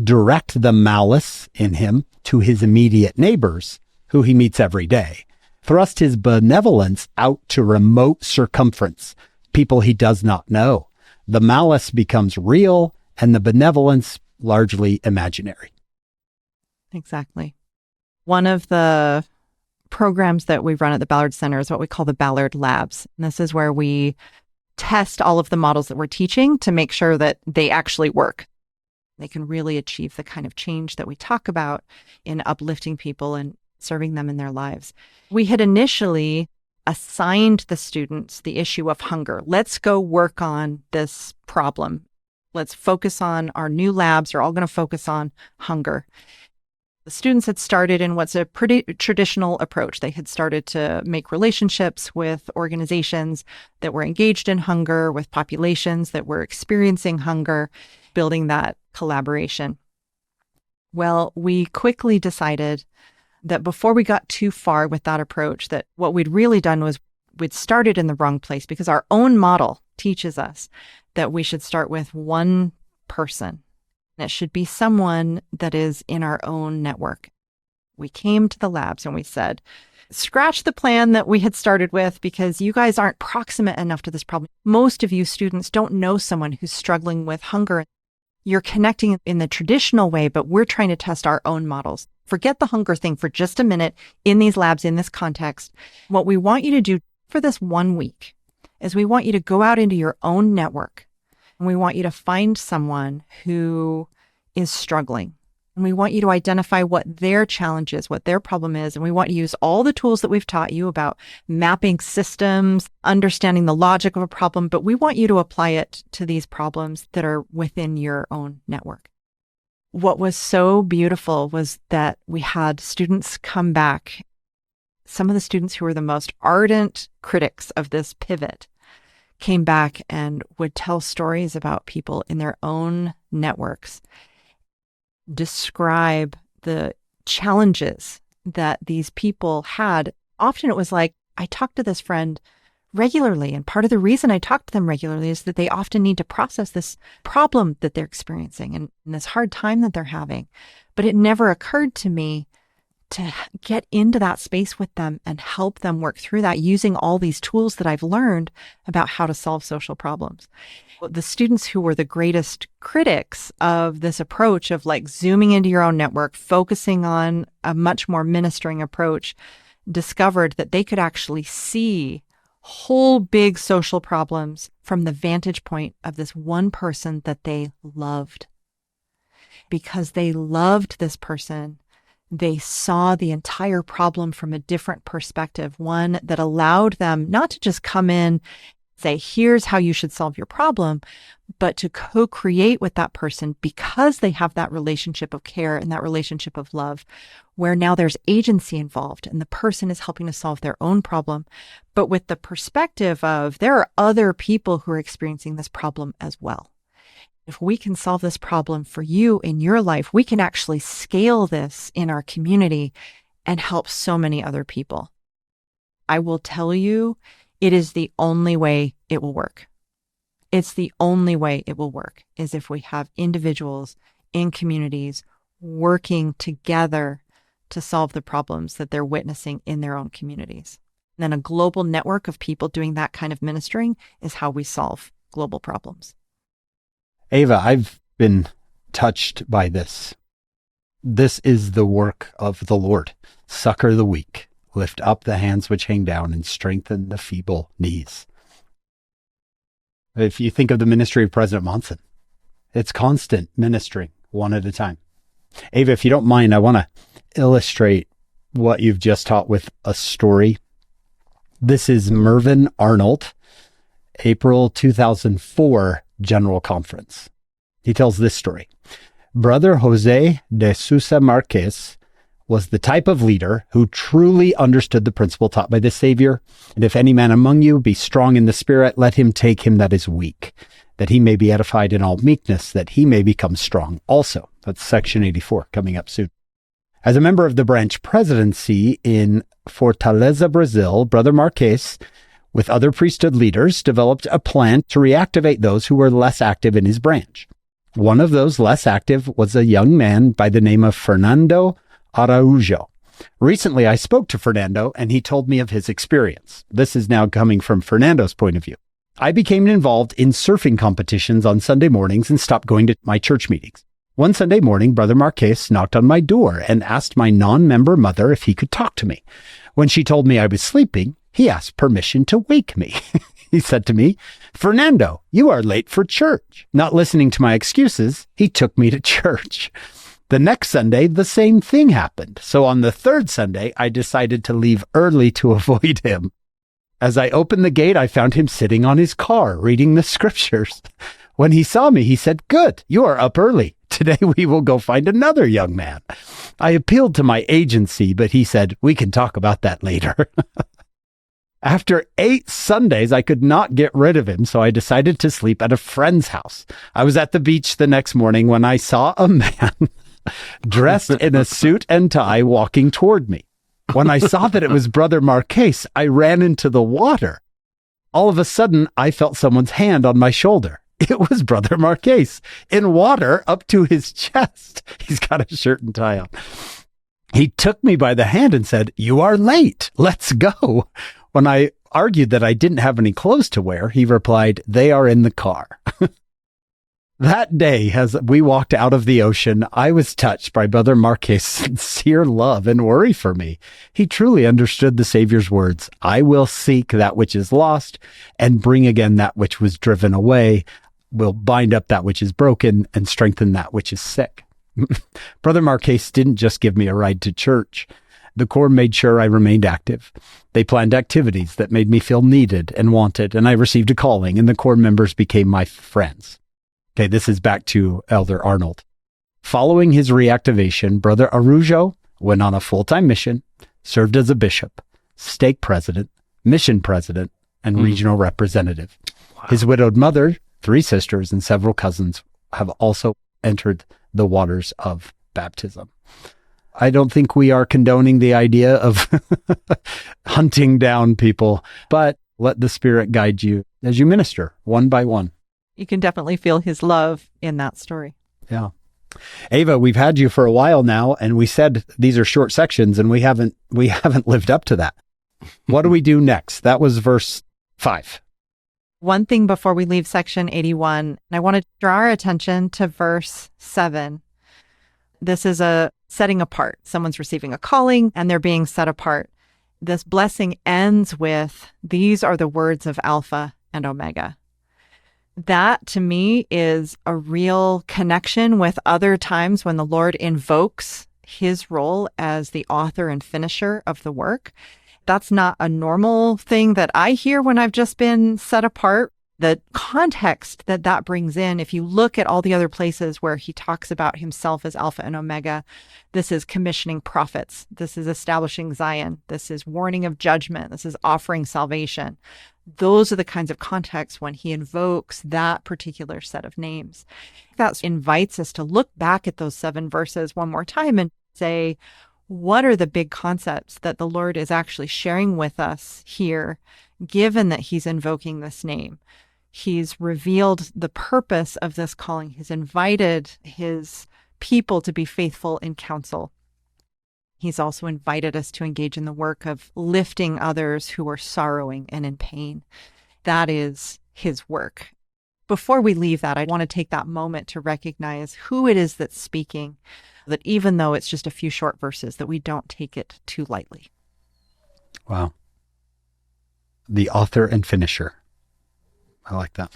Direct the malice in him to his immediate neighbors, who he meets every day. Thrust his benevolence out to remote circumference, people he does not know. The malice becomes real, and the benevolence largely imaginary. Exactly. One of the programs that we run at the Ballard Center is what we call the Ballard Labs. And this is where we test all of the models that we're teaching to make sure that they actually work. They can really achieve the kind of change that we talk about in uplifting people and serving them in their lives. We had initially assigned the students the issue of hunger. Let's go work on this problem. Let's focus on our new labs. They're all going to focus on hunger. The students had started in what's a pretty traditional approach. They had started to make relationships with organizations that were engaged in hunger, with populations that were experiencing hunger, building that collaboration. Well, we quickly decided that before we got too far with that approach, that what we'd really done was we'd started in the wrong place, because our own model teaches us that we should start with one person. And it should be someone that is in our own network. We came to the labs and we said, scratch the plan that we had started with because you guys aren't proximate enough to this problem. Most of you students don't know someone who's struggling with hunger. You're connecting in the traditional way, but we're trying to test our own models. Forget the hunger thing for just a minute in these labs, in this context. What we want you to do for this 1 week is we want you to go out into your own network and we want you to find someone who is struggling. And we want you to identify what their challenge is, what their problem is. And we want you to use all the tools that we've taught you about mapping systems, understanding the logic of a problem, but we want you to apply it to these problems that are within your own network. What was so beautiful was that we had students come back. Some of the students who were the most ardent critics of this pivot came back and would tell stories about people in their own networks, describe the challenges that these people had. Often it was like, I talked to this friend regularly, and part of the reason I talk to them regularly is that they often need to process this problem that they're experiencing and this hard time that they're having. But it never occurred to me to get into that space with them and help them work through that using all these tools that I've learned about how to solve social problems. The students who were the greatest critics of this approach of like zooming into your own network, focusing on a much more ministering approach, discovered that they could actually see whole big social problems from the vantage point of this one person that they loved. Because they loved this person, they saw the entire problem from a different perspective, one that allowed them not to just come in, say, here's how you should solve your problem, but to co-create with that person because they have that relationship of care and that relationship of love, where now there's agency involved and the person is helping to solve their own problem, but with the perspective of there are other people who are experiencing this problem as well. If we can solve this problem for you in your life, we can actually scale this in our community and help so many other people. I will tell you, it is the only way it will work. It's the only way it will work is if we have individuals in communities working together to solve the problems that they're witnessing in their own communities. And then a global network of people doing that kind of ministering is how we solve global problems. Eva, I've been touched by this. This is the work of the Lord. Succor the weak. Lift up the hands which hang down and strengthen the feeble knees. If you think of the ministry of President Monson, it's constant ministering one at a time. Eva, if you don't mind, I want to illustrate what you've just taught with a story. This is Mervyn Arnold, April 2004 General Conference. He tells this story. Brother Jose de Sousa Marquez was the type of leader who truly understood the principle taught by the Savior. And if any man among you be strong in the Spirit, let him take him that is weak, that he may be edified in all meekness, that he may become strong also. That's section 84 coming up soon. As a member of the branch presidency in Fortaleza, Brazil, Brother Marquez, with other priesthood leaders, developed a plan to reactivate those who were less active in his branch. One of those less active was a young man by the name of Fernando Araujo. Recently, I spoke to Fernando and he told me of his experience. This is now coming from Fernando's point of view. I became involved in surfing competitions on Sunday mornings and stopped going to my church meetings. One Sunday morning, Brother Marquez knocked on my door and asked my non-member mother if he could talk to me. When she told me I was sleeping, he asked permission to wake me. He said to me, "Fernando, you are late for church." Not listening to my excuses, he took me to church. The next Sunday, the same thing happened. So on the third Sunday, I decided to leave early to avoid him. As I opened the gate, I found him sitting on his car, reading the scriptures. When he saw me, he said, "Good, you are up early. Today we will go find another young man." I appealed to my agency, but he said, "We can talk about that later." After 8 Sundays, I could not get rid of him, so I decided to sleep at a friend's house. I was at the beach the next morning when I saw a man dressed in a suit and tie walking toward me. When I saw that it was Brother Marquez, I ran into the water. All of a sudden, I felt someone's hand on my shoulder. It was Brother Marquez in water up to his chest. He's got a shirt and tie on. He took me by the hand and said, "You are late. Let's go." When I argued that I didn't have any clothes to wear, he replied, "They are in the car." That day, as we walked out of the ocean, I was touched by Brother Marquet's sincere love and worry for me. He truly understood the Savior's words, "I will seek that which is lost and bring again that which was driven away, will bind up that which is broken and strengthen that which is sick." Brother Marquez didn't just give me a ride to church. The Corps made sure I remained active. They planned activities that made me feel needed and wanted, and I received a calling, and the Corps members became my friends. Okay, this is back to Elder Arnold. Following his reactivation, Brother Arujo went on a full-time mission, served as a bishop, stake president, mission president, and regional representative. Wow. His widowed mother, 3 sisters, and several cousins have also entered the waters of baptism. I don't think we are condoning the idea of hunting down people, but let the Spirit guide you as you minister one by one. You can definitely feel his love in that story. Yeah. Eva, we've had you for a while now, and we said these are short sections, and we haven't lived up to that. What do we do next? That was verse 5. One thing before we leave section 81, I want to draw our attention to verse 7. This is a setting apart. Someone's receiving a calling and they're being set apart. This blessing ends with, "These are the words of Alpha and Omega." That to me is a real connection with other times when the Lord invokes his role as the author and finisher of the work. That's not a normal thing that I hear when I've just been set apart. The context that brings in, if you look at all the other places where he talks about himself as Alpha and Omega, this is commissioning prophets. This is establishing Zion. This is warning of judgment. This is offering salvation. Those are the kinds of contexts when he invokes that particular set of names. That invites us to look back at those 7 verses one more time and say, what are the big concepts that the Lord is actually sharing with us here, given that he's invoking this name? He's revealed the purpose of this calling. He's invited his people to be faithful in counsel. He's also invited us to engage in the work of lifting others who are sorrowing and in pain. That is his work. Before we leave that, I want to take that moment to recognize who it is that's speaking, that even though it's just a few short verses, that we don't take it too lightly. Wow. The author and finisher. I like that.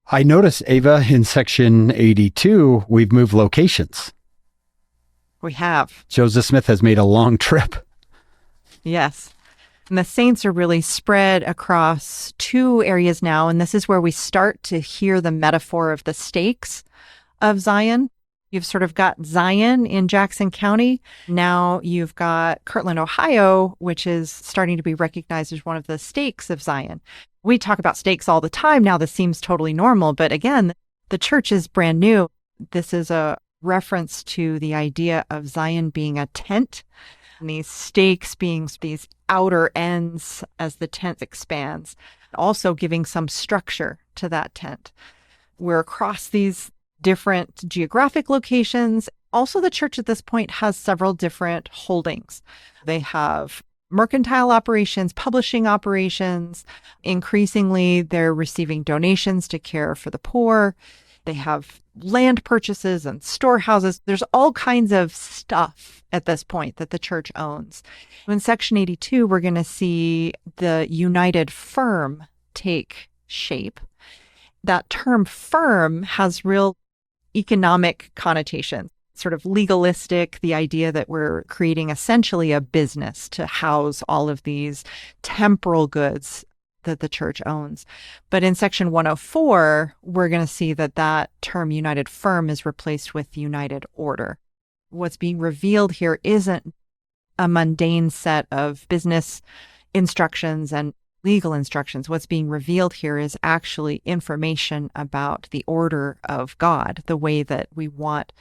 I notice, Eva, in section 82, we've moved locations. We have. Joseph Smith has made a long trip. Yes. And the saints are really spread across 2 areas now. And this is where we start to hear the metaphor of the stakes of Zion. You've sort of got Zion in Jackson County. Now you've got Kirtland, Ohio, which is starting to be recognized as one of the stakes of Zion. We talk about stakes all the time now. This seems totally normal. But again, the church is brand new. This is a reference to the idea of Zion being a tent, and these stakes being these outer ends as the tent expands, also giving some structure to that tent. We're across these different geographic locations. Also, the church at this point has several different holdings. They have mercantile operations, publishing operations. Increasingly, they're receiving donations to care for the poor. They have land purchases and storehouses. There's all kinds of stuff at this point that the church owns. In section 82, we're going to see the united firm take shape. That term firm has real economic connotation, sort of legalistic, the idea that we're creating essentially a business to house all of these temporal goods that the church owns. But in section 104, we're going to see that term united firm is replaced with united order. What's being revealed here isn't a mundane set of business instructions and legal instructions. What's being revealed here is actually information about the order of God, the way that we want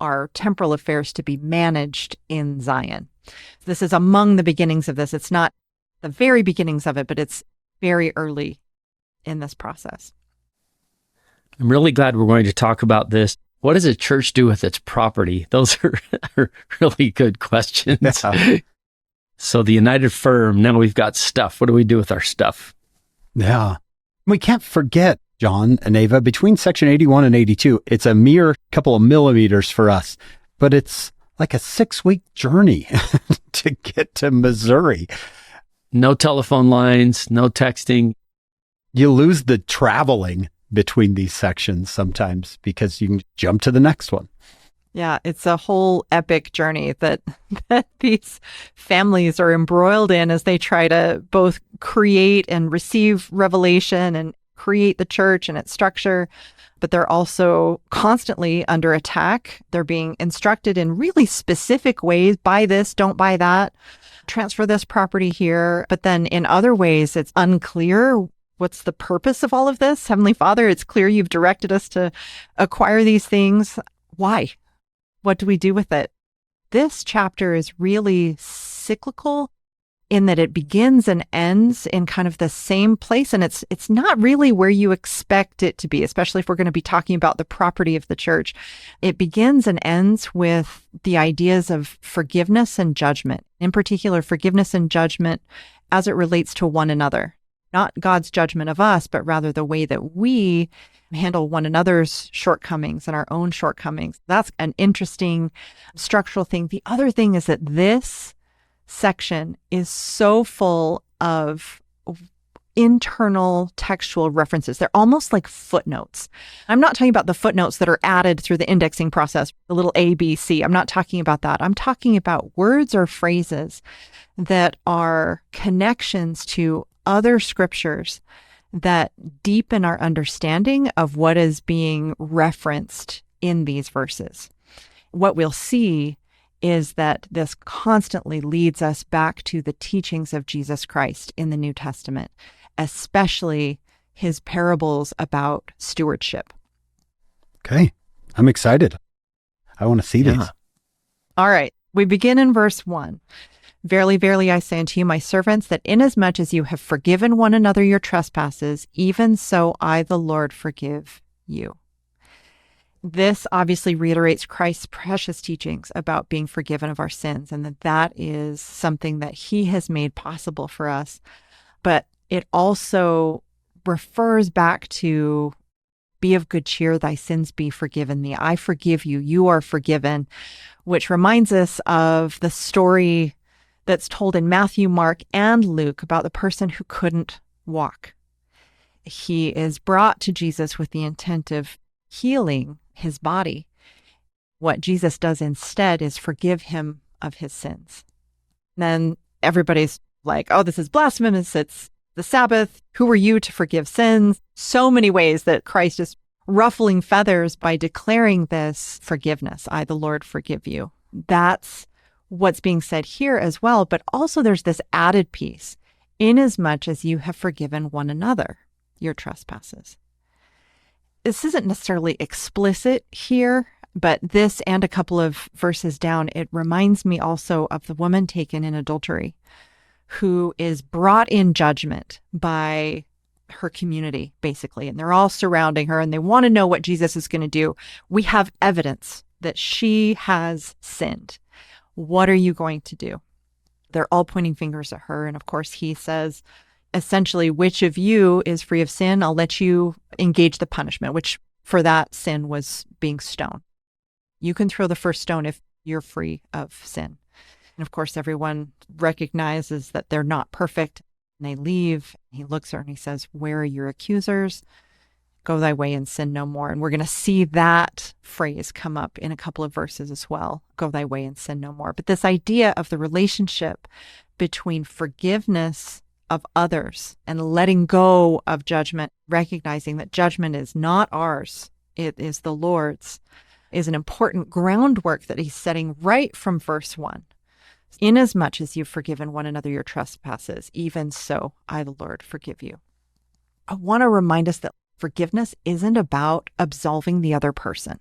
our temporal affairs to be managed in Zion. This is among the beginnings of this. It's not the very beginnings of it, but it's very early in this process. I'm really glad we're going to talk about this. What does a church do with its property? Those are really good questions. Yeah. So the united firm, now we've got stuff. What do we do with our stuff? Yeah. We can't forget, John and Eva, between section 81 and 82, it's a mere couple of millimeters for us, but it's like a 6-week journey to get to Missouri. No telephone lines, no texting. You lose the traveling between these sections sometimes because you can jump to the next one. Yeah, it's a whole epic journey that these families are embroiled in as they try to both create and receive revelation and create the church and its structure, but they're also constantly under attack. They're being instructed in really specific ways, buy this, don't buy that, transfer this property here. But then in other ways, it's unclear what's the purpose of all of this. Heavenly Father, it's clear you've directed us to acquire these things. Why? What do we do with it? This chapter is really cyclical in that it begins and ends in kind of the same place. And it's not really where you expect it to be, especially if we're going to be talking about the property of the church. It begins and ends with the ideas of forgiveness and judgment, in particular, forgiveness and judgment as it relates to one another. Not God's judgment of us, but rather the way that we handle one another's shortcomings and our own shortcomings. That's an interesting structural thing. The other thing is that this section is so full of internal textual references. They're almost like footnotes. I'm not talking about the footnotes that are added through the indexing process, the little A, B, C. I'm not talking about that. I'm talking about words or phrases that are connections to other scriptures that deepen our understanding of what is being referenced in these verses. What we'll see is that this constantly leads us back to the teachings of Jesus Christ in the New Testament, especially his parables about stewardship. Okay, I'm excited. I want to see these. All right, we begin in verse 1. Verily, verily, I say unto you, my servants, that inasmuch as you have forgiven one another your trespasses, even so I, the Lord, forgive you. This obviously reiterates Christ's precious teachings about being forgiven of our sins, and that is something that he has made possible for us. But it also refers back to, be of good cheer, thy sins be forgiven thee. I forgive you, you are forgiven, which reminds us of the story that's told in Matthew, Mark, and Luke about the person who couldn't walk. He is brought to Jesus with the intent of healing his body. What Jesus does instead is forgive him of his sins. And then everybody's like, oh, this is blasphemous. It's the Sabbath. Who are you to forgive sins? So many ways that Christ is ruffling feathers by declaring this forgiveness. I, the Lord, forgive you. That's what's being said here as well, but also there's this added piece, inasmuch as you have forgiven one another your trespasses. This isn't necessarily explicit here, but this and a couple of verses down, it reminds me also of the woman taken in adultery who is brought in judgment by her community, basically, and they're all surrounding her and they want to know what Jesus is going to do. We have evidence that she has sinned. What are you going to do? They're all pointing fingers at her. And of course, he says, essentially, which of you is free of sin? I'll let you engage the punishment, which for that sin was being stoned. You can throw the first stone if you're free of sin. And of course, everyone recognizes that they're not perfect. And they leave. He looks at her and he says, where are your accusers? Go thy way and sin no more. And we're going to see that phrase come up in a couple of verses as well. Go thy way and sin no more. But this idea of the relationship between forgiveness of others and letting go of judgment, recognizing that judgment is not ours, it is the Lord's, is an important groundwork that he's setting right from verse 1. Inasmuch as you've forgiven one another your trespasses, even so I, the Lord, forgive you. I want to remind us that forgiveness isn't about absolving the other person.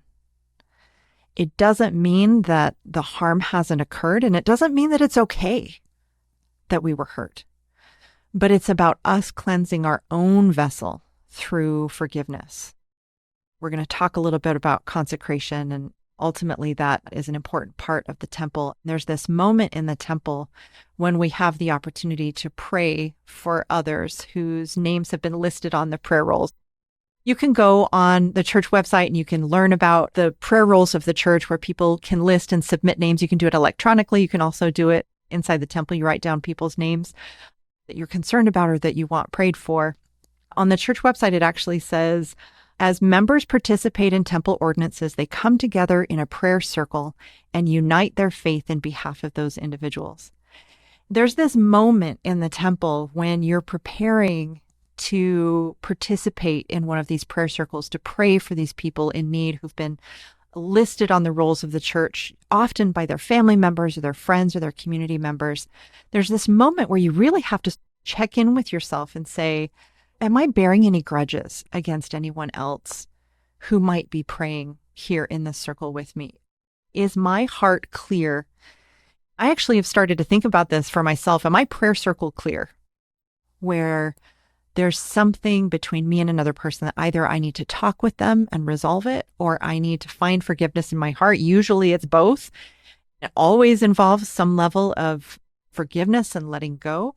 It doesn't mean that the harm hasn't occurred, and it doesn't mean that it's okay that we were hurt. But it's about us cleansing our own vessel through forgiveness. We're going to talk a little bit about consecration, and ultimately that is an important part of the temple. There's this moment in the temple when we have the opportunity to pray for others whose names have been listed on the prayer rolls. You can go on the church website and you can learn about the prayer rolls of the church where people can list and submit names. You can do it electronically. You can also do it inside the temple. You write down people's names that you're concerned about or that you want prayed for. On the church website, it actually says, as members participate in temple ordinances, they come together in a prayer circle and unite their faith in behalf of those individuals. There's this moment in the temple when you're preparing to participate in one of these prayer circles, to pray for these people in need who've been listed on the rolls of the church, often by their family members or their friends or their community members. There's this moment where you really have to check in with yourself and say, am I bearing any grudges against anyone else who might be praying here in this circle with me? Is my heart clear? I actually have started to think about this for myself. Am I prayer circle clear? Where there's something between me and another person that either I need to talk with them and resolve it, or I need to find forgiveness in my heart. Usually it's both. It always involves some level of forgiveness and letting go.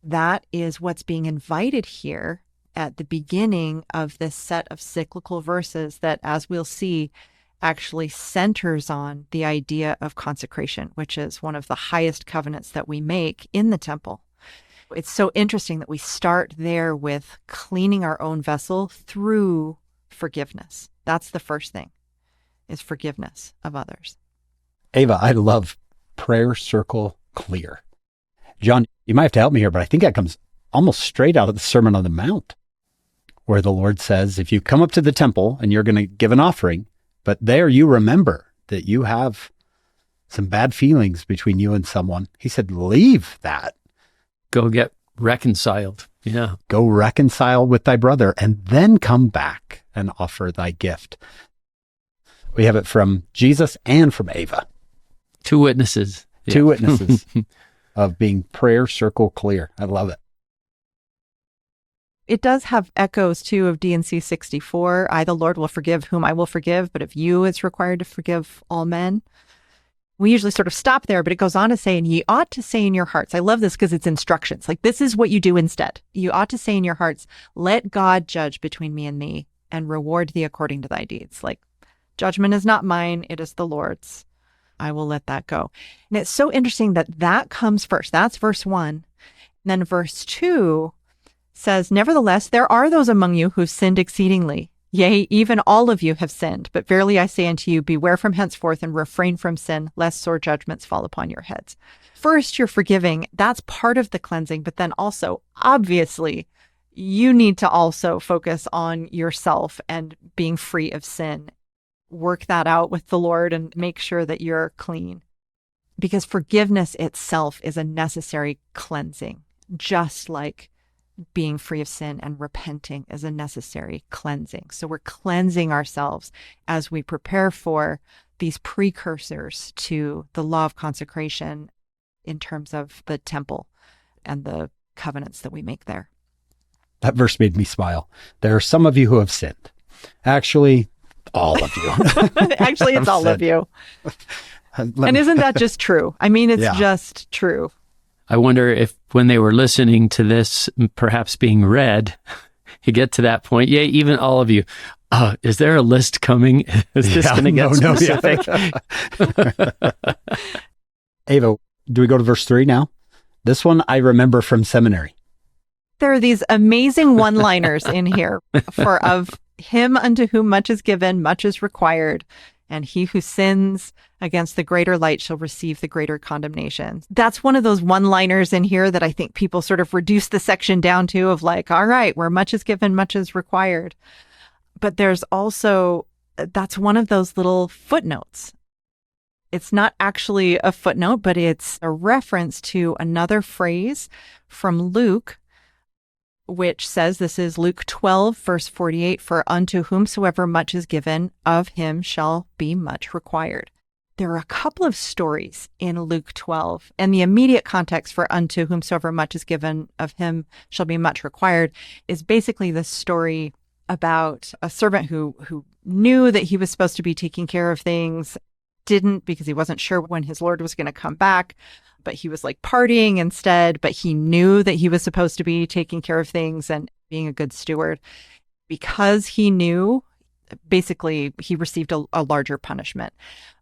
That is what's being invited here at the beginning of this set of cyclical verses that, as we'll see, actually centers on the idea of consecration, which is one of the highest covenants that we make in the temple. It's so interesting that we start there with cleaning our own vessel through forgiveness. That's the first thing, is forgiveness of others. Eva, I love prayer circle clear. John, you might have to help me here, but I think that comes almost straight out of the Sermon on the Mount, where the Lord says, if you come up to the temple and you're going to give an offering, but there you remember that you have some bad feelings between you and someone, he said, leave that. Go get reconciled. Yeah. Go reconcile with thy brother and then come back and offer thy gift. We have it from Jesus and from Eva. Two witnesses. Yeah. Two witnesses of being prayer circle clear. I love it. It does have echoes too of D&C 64. I, the Lord, will forgive whom I will forgive, but of you it's required to forgive all men. We usually sort of stop there, but it goes on to say, and ye ought to say in your hearts. I love this because it's instructions. Like, this is what you do instead. You ought to say in your hearts, let God judge between me and thee and reward thee according to thy deeds. Like, judgment is not mine, it is the Lord's. I will let that go. And it's so interesting that that comes first. That's verse 1. And then verse 2 says, nevertheless, there are those among you who've sinned exceedingly. Yea, even all of you have sinned. But verily I say unto you, beware from henceforth and refrain from sin, lest sore judgments fall upon your heads. First, you're forgiving. That's part of the cleansing. But then also, obviously, you need to also focus on yourself and being free of sin. Work that out with the Lord and make sure that you're clean. Because forgiveness itself is a necessary cleansing, just like being free of sin and repenting is a necessary cleansing. So we're cleansing ourselves as we prepare for these precursors to the law of consecration in terms of the temple and the covenants that we make there. That verse made me smile. There are some of you who have sinned. Actually, all of you. Actually, it's all of you. And isn't that just true? I mean, it's just true. I wonder if when they were listening to this, perhaps being read, you get to that point. Yea, even all of you. Is there a list coming? Is this going to get specific? Eva, do we go to verse 3 now? This one I remember from seminary. There are these amazing one-liners in here for of him unto whom much is given, much is required. And he who sins against the greater light shall receive the greater condemnation. That's one of those one-liners in here that I think people sort of reduce the section down to of like, all right, where much is given, much is required. But there's also, that's one of those little footnotes. It's not actually a footnote, but it's a reference to another phrase from Luke, which says, this is Luke 12, verse 48, for unto whomsoever much is given, of him shall be much required. There are a couple of stories in Luke 12, and the immediate context for unto whomsoever much is given, of him shall be much required is basically the story about a servant who knew that he was supposed to be taking care of things, didn't because he wasn't sure when his Lord was going to come back, but he was like partying instead, but he knew that he was supposed to be taking care of things and being a good steward. Because he knew, basically, he received a larger punishment.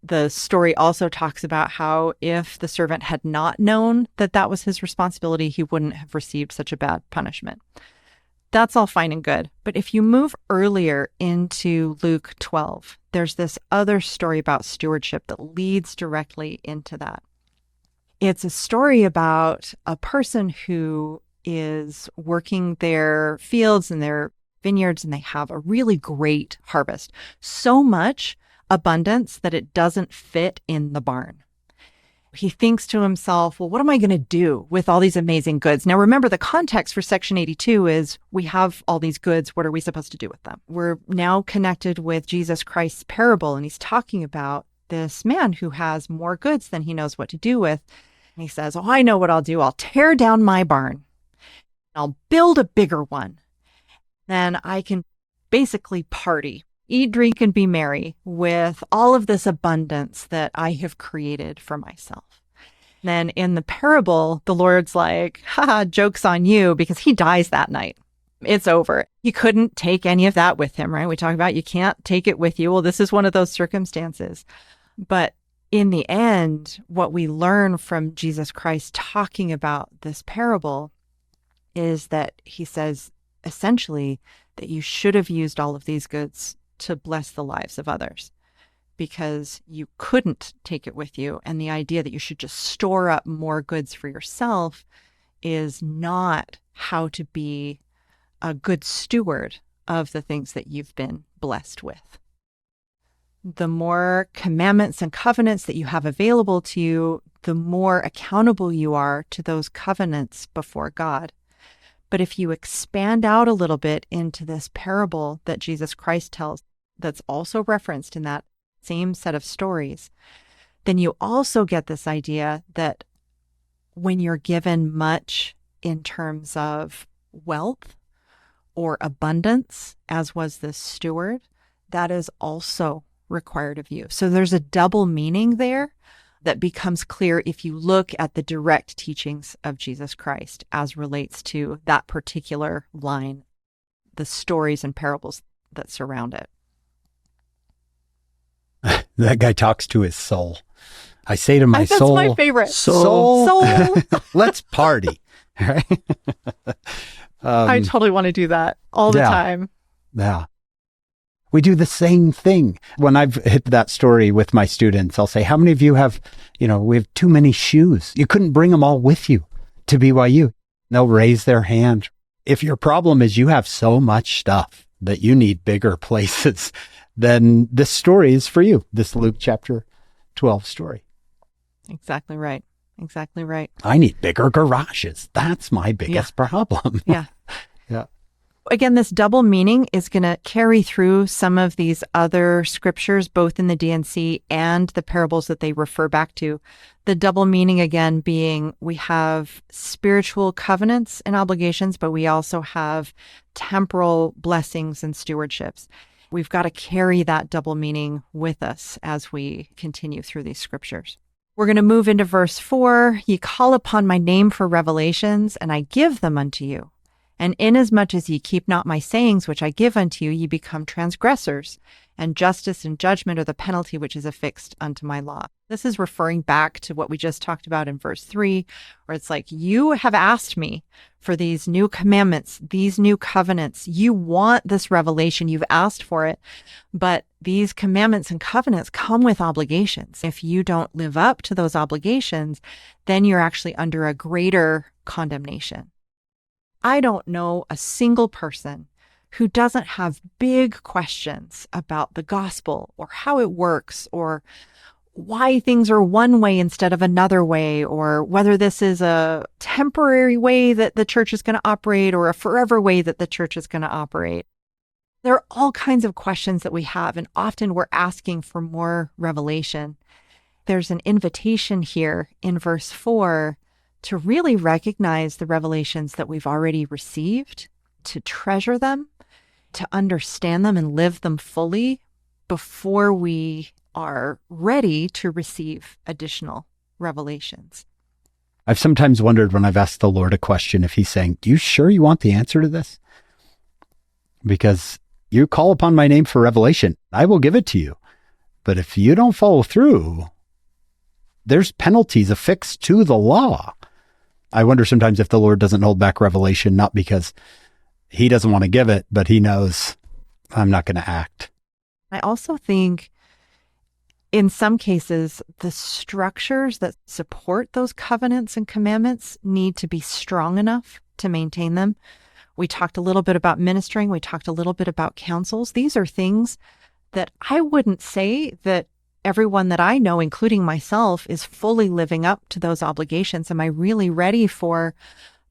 The story also talks about how if the servant had not known that that was his responsibility, he wouldn't have received such a bad punishment. That's all fine and good. But if you move earlier into Luke 12, there's this other story about stewardship that leads directly into that. It's a story about a person who is working their fields and their vineyards, and they have a really great harvest. So much abundance that it doesn't fit in the barn. He thinks to himself, well, what am I going to do with all these amazing goods? Now, remember, the context for section 82 is we have all these goods. What are we supposed to do with them? We're now connected with Jesus Christ's parable, and he's talking about this man who has more goods than he knows what to do with. And he says, oh, I know what I'll do. I'll tear down my barn. I'll build a bigger one. Then I can basically party, eat, drink, and be merry with all of this abundance that I have created for myself. Then in the parable, the Lord's like, haha, joke's on you, because he dies that night. It's over. He couldn't take any of that with him, right? We talk about you can't take it with you. Well, this is one of those circumstances. But in the end, what we learn from Jesus Christ talking about this parable is that he says, essentially, that you should have used all of these goods to bless the lives of others because you couldn't take it with you. And the idea that you should just store up more goods for yourself is not how to be a good steward of the things that you've been blessed with. The more commandments and covenants that you have available to you, the more accountable you are to those covenants before God. But if you expand out a little bit into this parable that Jesus Christ tells, that's also referenced in that same set of stories, then you also get this idea that when you're given much in terms of wealth or abundance, as was this steward, that is also required of you. So there's a double meaning there that becomes clear if you look at the direct teachings of Jesus Christ as relates to that particular line, the stories and parables that surround it. That guy talks to his soul. I say to my soul, that's my favorite. Soul. Let's party. Right? I totally want to do that all the time. Yeah. We do the same thing. When I've hit that story with my students, I'll say, how many of you have, we have too many shoes. You couldn't bring them all with you to BYU. They'll raise their hand. If your problem is you have so much stuff that you need bigger places, then this story is for you. This Luke chapter 12 story. Exactly right. Exactly right. I need bigger garages. That's my biggest problem. Yeah. Yeah. Again, this double meaning is going to carry through some of these other scriptures, both in the D&C and the parables that they refer back to. The double meaning, again, being we have spiritual covenants and obligations, but we also have temporal blessings and stewardships. We've got to carry that double meaning with us as we continue through these scriptures. We're going to move into verse 4. Ye call upon my name for revelations, and I give them unto you. And inasmuch as ye keep not my sayings which I give unto you, ye become transgressors, and justice and judgment are the penalty which is affixed unto my law. This is referring back to what we just talked about in verse 3, where it's like, you have asked me for these new commandments, these new covenants. You want this revelation. You've asked for it. But these commandments and covenants come with obligations. If you don't live up to those obligations, then you're actually under a greater condemnation. I don't know a single person who doesn't have big questions about the gospel or how it works or why things are one way instead of another way, or whether this is a temporary way that the church is going to operate or a forever way that the church is going to operate. There are all kinds of questions that we have, and often we're asking for more revelation. There's an invitation here in verse 4 to really recognize the revelations that we've already received, to treasure them, to understand them and live them fully before we are ready to receive additional revelations. I've sometimes wondered when I've asked the Lord a question if he's saying, "Do you sure you want the answer to this? Because you call upon my name for revelation, I will give it to you. But if you don't follow through, there's penalties affixed to the law." I wonder sometimes if the Lord doesn't hold back revelation, not because he doesn't want to give it, but he knows I'm not going to act. I also think in some cases, the structures that support those covenants and commandments need to be strong enough to maintain them. We talked a little bit about ministering. We talked a little bit about councils. These are things that I wouldn't say that everyone that I know, including myself, is fully living up to those obligations. Am I really ready for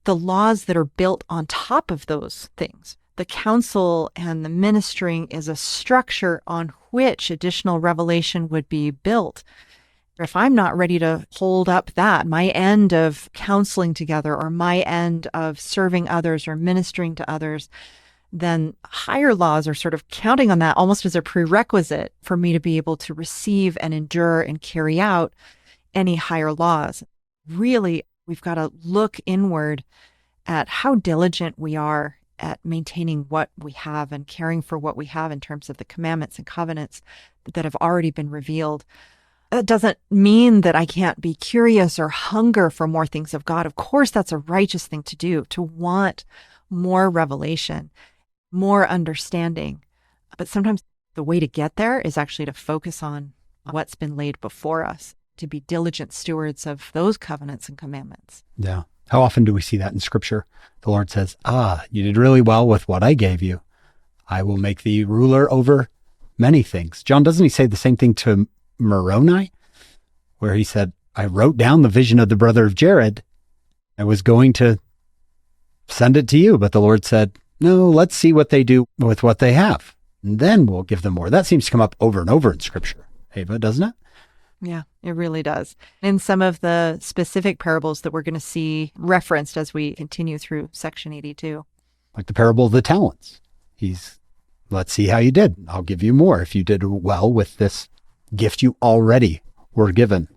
the laws that are built on top of those things? The counsel and the ministering is a structure on which additional revelation would be built. If I'm not ready to hold up that, my end of counseling together or my end of serving others or ministering to others, then higher laws are sort of counting on that almost as a prerequisite for me to be able to receive and endure and carry out any higher laws. Really, we've got to look inward at how diligent we are at maintaining what we have and caring for what we have in terms of the commandments and covenants that have already been revealed. That doesn't mean that I can't be curious or hunger for more things of God. Of course, that's a righteous thing to do, to want more revelation, more understanding. But sometimes the way to get there is actually to focus on what's been laid before us, to be diligent stewards of those covenants and commandments. Yeah. How often do we see that in Scripture? The Lord says, you did really well with what I gave you. I will make thee ruler over many things. John, doesn't he say the same thing to Moroni, where he said, I wrote down the vision of the brother of Jared. I was going to send it to you, but the Lord said, no, let's see what they do with what they have, and then we'll give them more. That seems to come up over and over in Scripture, Eva, doesn't it? Yeah, it really does. In some of the specific parables that we're going to see referenced as we continue through section 82. Like the parable of the talents. Let's see how you did. I'll give you more if you did well with this gift you already were given.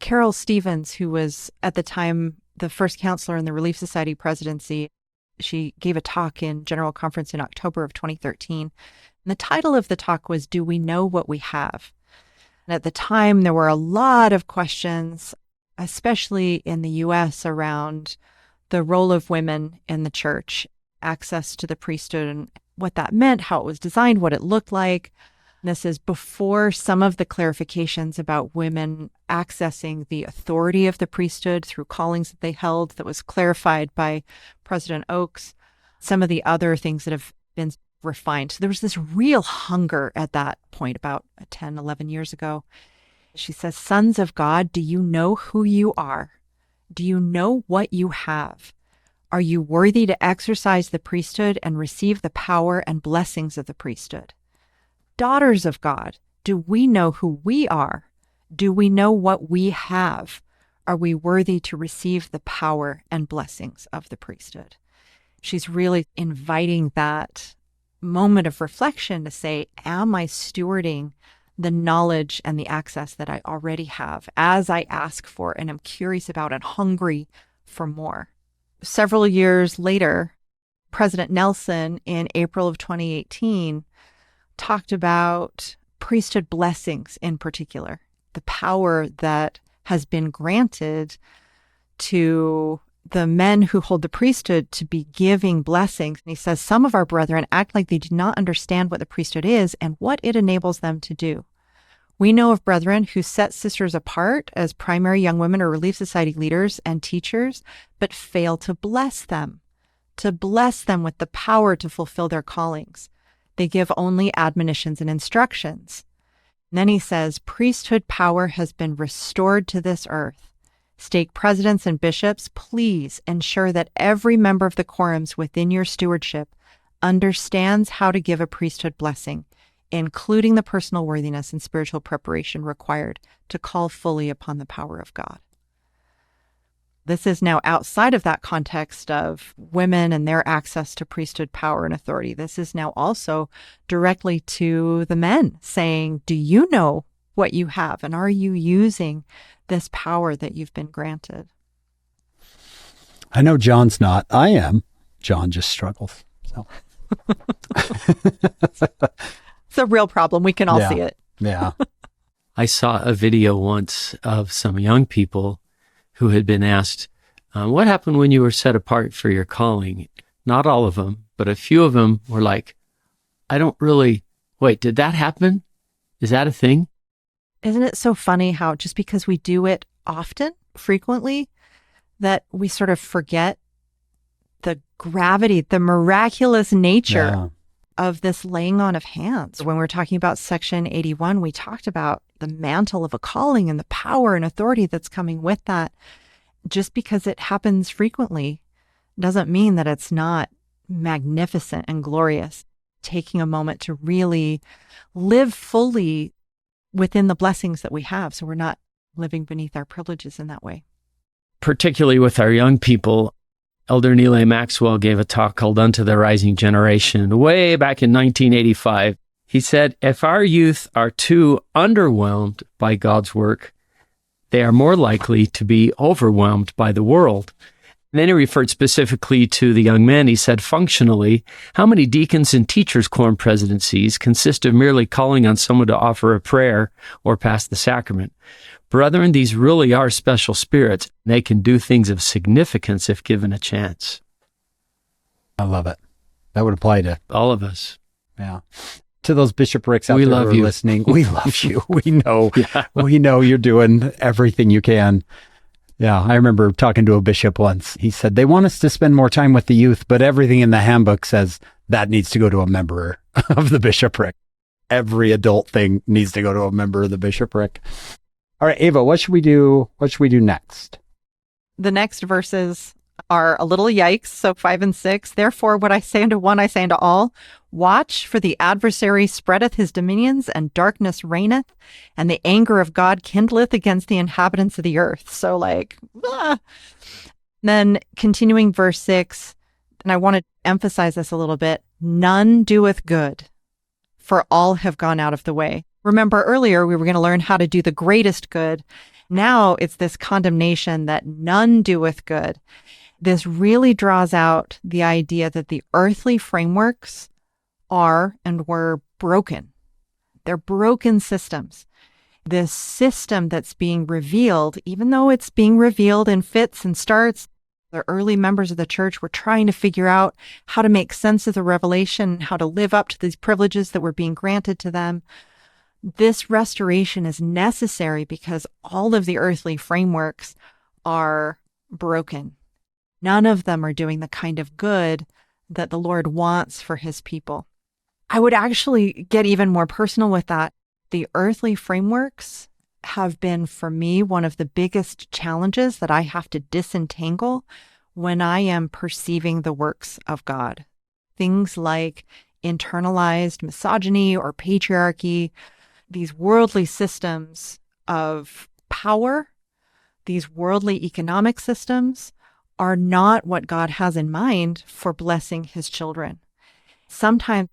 Carol Stevens, who was at the time the first counselor in the Relief Society presidency, she gave a talk in General Conference in October of 2013. And the title of the talk was, Do We Know What We Have? And at the time, there were a lot of questions, especially in the U.S., around the role of women in the church, access to the priesthood and what that meant, how it was designed, what it looked like. And this is before some of the clarifications about women accessing the authority of the priesthood through callings that they held that was clarified by President Oaks, some of the other things that have been refined. So there was this real hunger at that point about 10, 11 years ago. She says, sons of God, do you know who you are? Do you know what you have? Are you worthy to exercise the priesthood and receive the power and blessings of the priesthood? Daughters of God, do we know who we are? Do we know what we have? Are we worthy to receive the power and blessings of the priesthood? She's really inviting that moment of reflection to say, am I stewarding the knowledge and the access that I already have as I ask for and am curious about and hungry for more? Several years later, President Nelson in April of 2018 talked about priesthood blessings in particular, the power that has been granted to the men who hold the priesthood to be giving blessings. And he says, some of our brethren act like they do not understand what the priesthood is and what it enables them to do. We know of brethren who set sisters apart as primary young women or Relief Society leaders and teachers, but fail to bless them with the power to fulfill their callings. They give only admonitions and instructions. And then he says, priesthood power has been restored to this earth. Stake presidents and bishops, please ensure that every member of the quorums within your stewardship understands how to give a priesthood blessing, including the personal worthiness and spiritual preparation required to call fully upon the power of God. This is now outside of that context of women and their access to priesthood power and authority. This is now also directly to the men saying, do you know what you have? And are you using this power that you've been granted? I know John's not. I am. John just struggles. So it's a real problem. We can all see it. Yeah. I saw a video once of some young people who had been asked, what happened when you were set apart for your calling? Not all of them, but a few of them were like, wait, did that happen? Is that a thing? Isn't it so funny how just because we do it often, frequently, that we sort of forget the gravity, the miraculous nature of this laying on of hands. When we're talking about section 81, we talked about the mantle of a calling and the power and authority that's coming with that. Just because it happens frequently doesn't mean that it's not magnificent and glorious. Taking a moment to really live fully within the blessings that we have, so we're not living beneath our privileges in that way. Particularly with our young people, Elder Neil Maxwell gave a talk called Unto the Rising Generation way back in 1985. He said, if our youth are too underwhelmed by God's work, they are more likely to be overwhelmed by the world. And then he referred specifically to the young men. He said, functionally, how many deacons and teachers' quorum presidencies consist of merely calling on someone to offer a prayer or pass the sacrament? Brethren, these really are special spirits. They can do things of significance if given a chance. I love it. That would apply to all of us. Yeah. To those bishoprics out there who are listening, we love you. We know, we know you're doing everything you can. Yeah. I remember talking to a bishop once. He said, they want us to spend more time with the youth, but everything in the handbook says that needs to go to a member of the bishopric. Every adult thing needs to go to a member of the bishopric. All right, Eva, what should we do? What should we do next? The next verses are a little yikes. So 5 and 6. Therefore, what I say unto one, I say unto all, watch, for the adversary spreadeth his dominions, and darkness reigneth, and the anger of God kindleth against the inhabitants of the earth. So Then continuing verse 6, and I want to emphasize this a little bit, none doeth good, for all have gone out of the way. Remember earlier, we were going to learn how to do the greatest good. Now it's this condemnation that none doeth good. This really draws out the idea that the earthly frameworks are and were broken. They're broken systems. This system that's being revealed, even though it's being revealed in fits and starts, the early members of the church were trying to figure out how to make sense of the revelation, how to live up to these privileges that were being granted to them. This restoration is necessary because all of the earthly frameworks are broken. None of them are doing the kind of good that the Lord wants for his people. I would actually get even more personal with that. The earthly frameworks have been, for me, one of the biggest challenges that I have to disentangle when I am perceiving the works of God. Things like internalized misogyny or patriarchy, these worldly systems of power, these worldly economic systems are not what God has in mind for blessing his children. Sometimes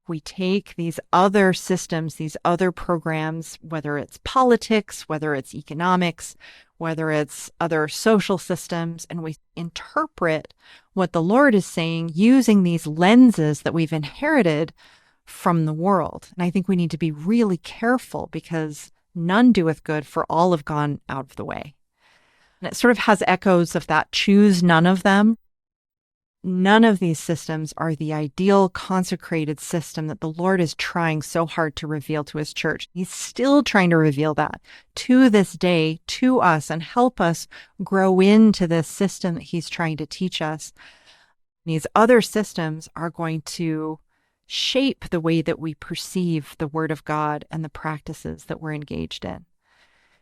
we take these other systems, these other programs, whether it's politics, whether it's economics, whether it's other social systems, and we interpret what the Lord is saying using these lenses that we've inherited from the world. And I think we need to be really careful because none doeth good, for all have gone out of the way. And it sort of has echoes of that, choose none of them. None of these systems are the ideal consecrated system that the Lord is trying so hard to reveal to his church. He's still trying to reveal that to this day to us and help us grow into this system that he's trying to teach us. These other systems are going to shape the way that we perceive the Word of God and the practices that we're engaged in.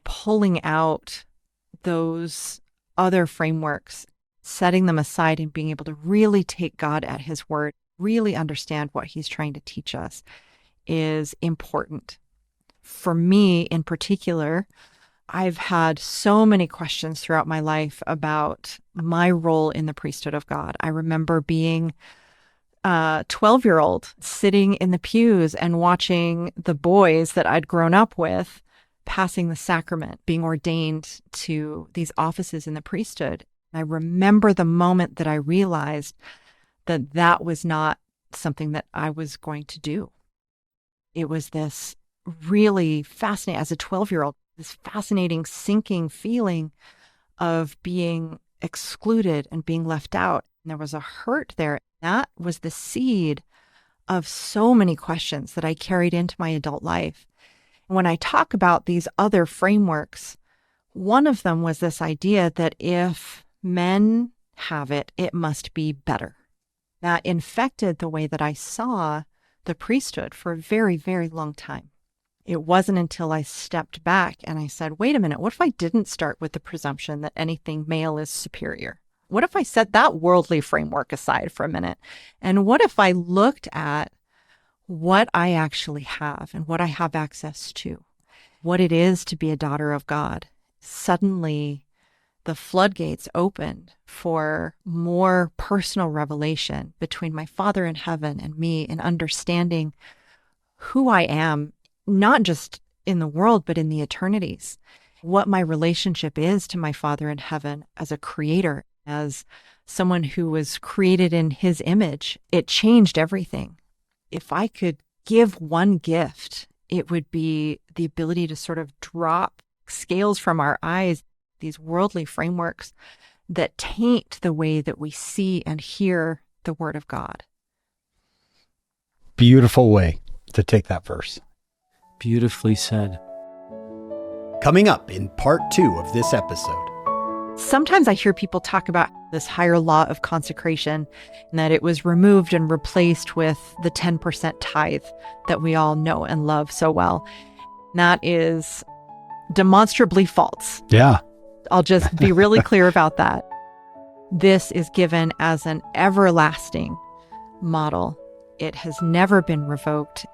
Pulling out those other frameworks, setting them aside and being able to really take God at his word, really understand what he's trying to teach us is important. For me in particular, I've had so many questions throughout my life about my role in the priesthood of God. I remember being a 12-year-old sitting in the pews and watching the boys that I'd grown up with passing the sacrament, being ordained to these offices in the priesthood. I remember the moment that I realized that that was not something that I was going to do. It was this really fascinating, as a 12-year-old, this fascinating, sinking feeling of being excluded and being left out. And there was a hurt there. That was the seed of so many questions that I carried into my adult life. When I talk about these other frameworks, one of them was this idea that if men have it, it must be better. That infected the way that I saw the priesthood for a very, very long time. It wasn't until I stepped back and I said, wait a minute, what if I didn't start with the presumption that anything male is superior? What if I set that worldly framework aside for a minute? And what if I looked at what I actually have and what I have access to, what it is to be a daughter of God? Suddenly, the floodgates opened for more personal revelation between my Father in heaven and me, and understanding who I am, not just in the world, but in the eternities, what my relationship is to my Father in heaven as a creator, as someone who was created in his image. It changed everything. If I could give one gift, it would be the ability to sort of drop scales from our eyes, these worldly frameworks that taint the way that we see and hear the Word of God. Beautiful way to take that verse. Beautifully said. Coming up in part 2 of this episode. Sometimes I hear people talk about this higher law of consecration and that it was removed and replaced with the 10% tithe that we all know and love so well. And that is demonstrably false. Yeah. I'll just be really clear about that. This is given as an everlasting model. It has never been revoked.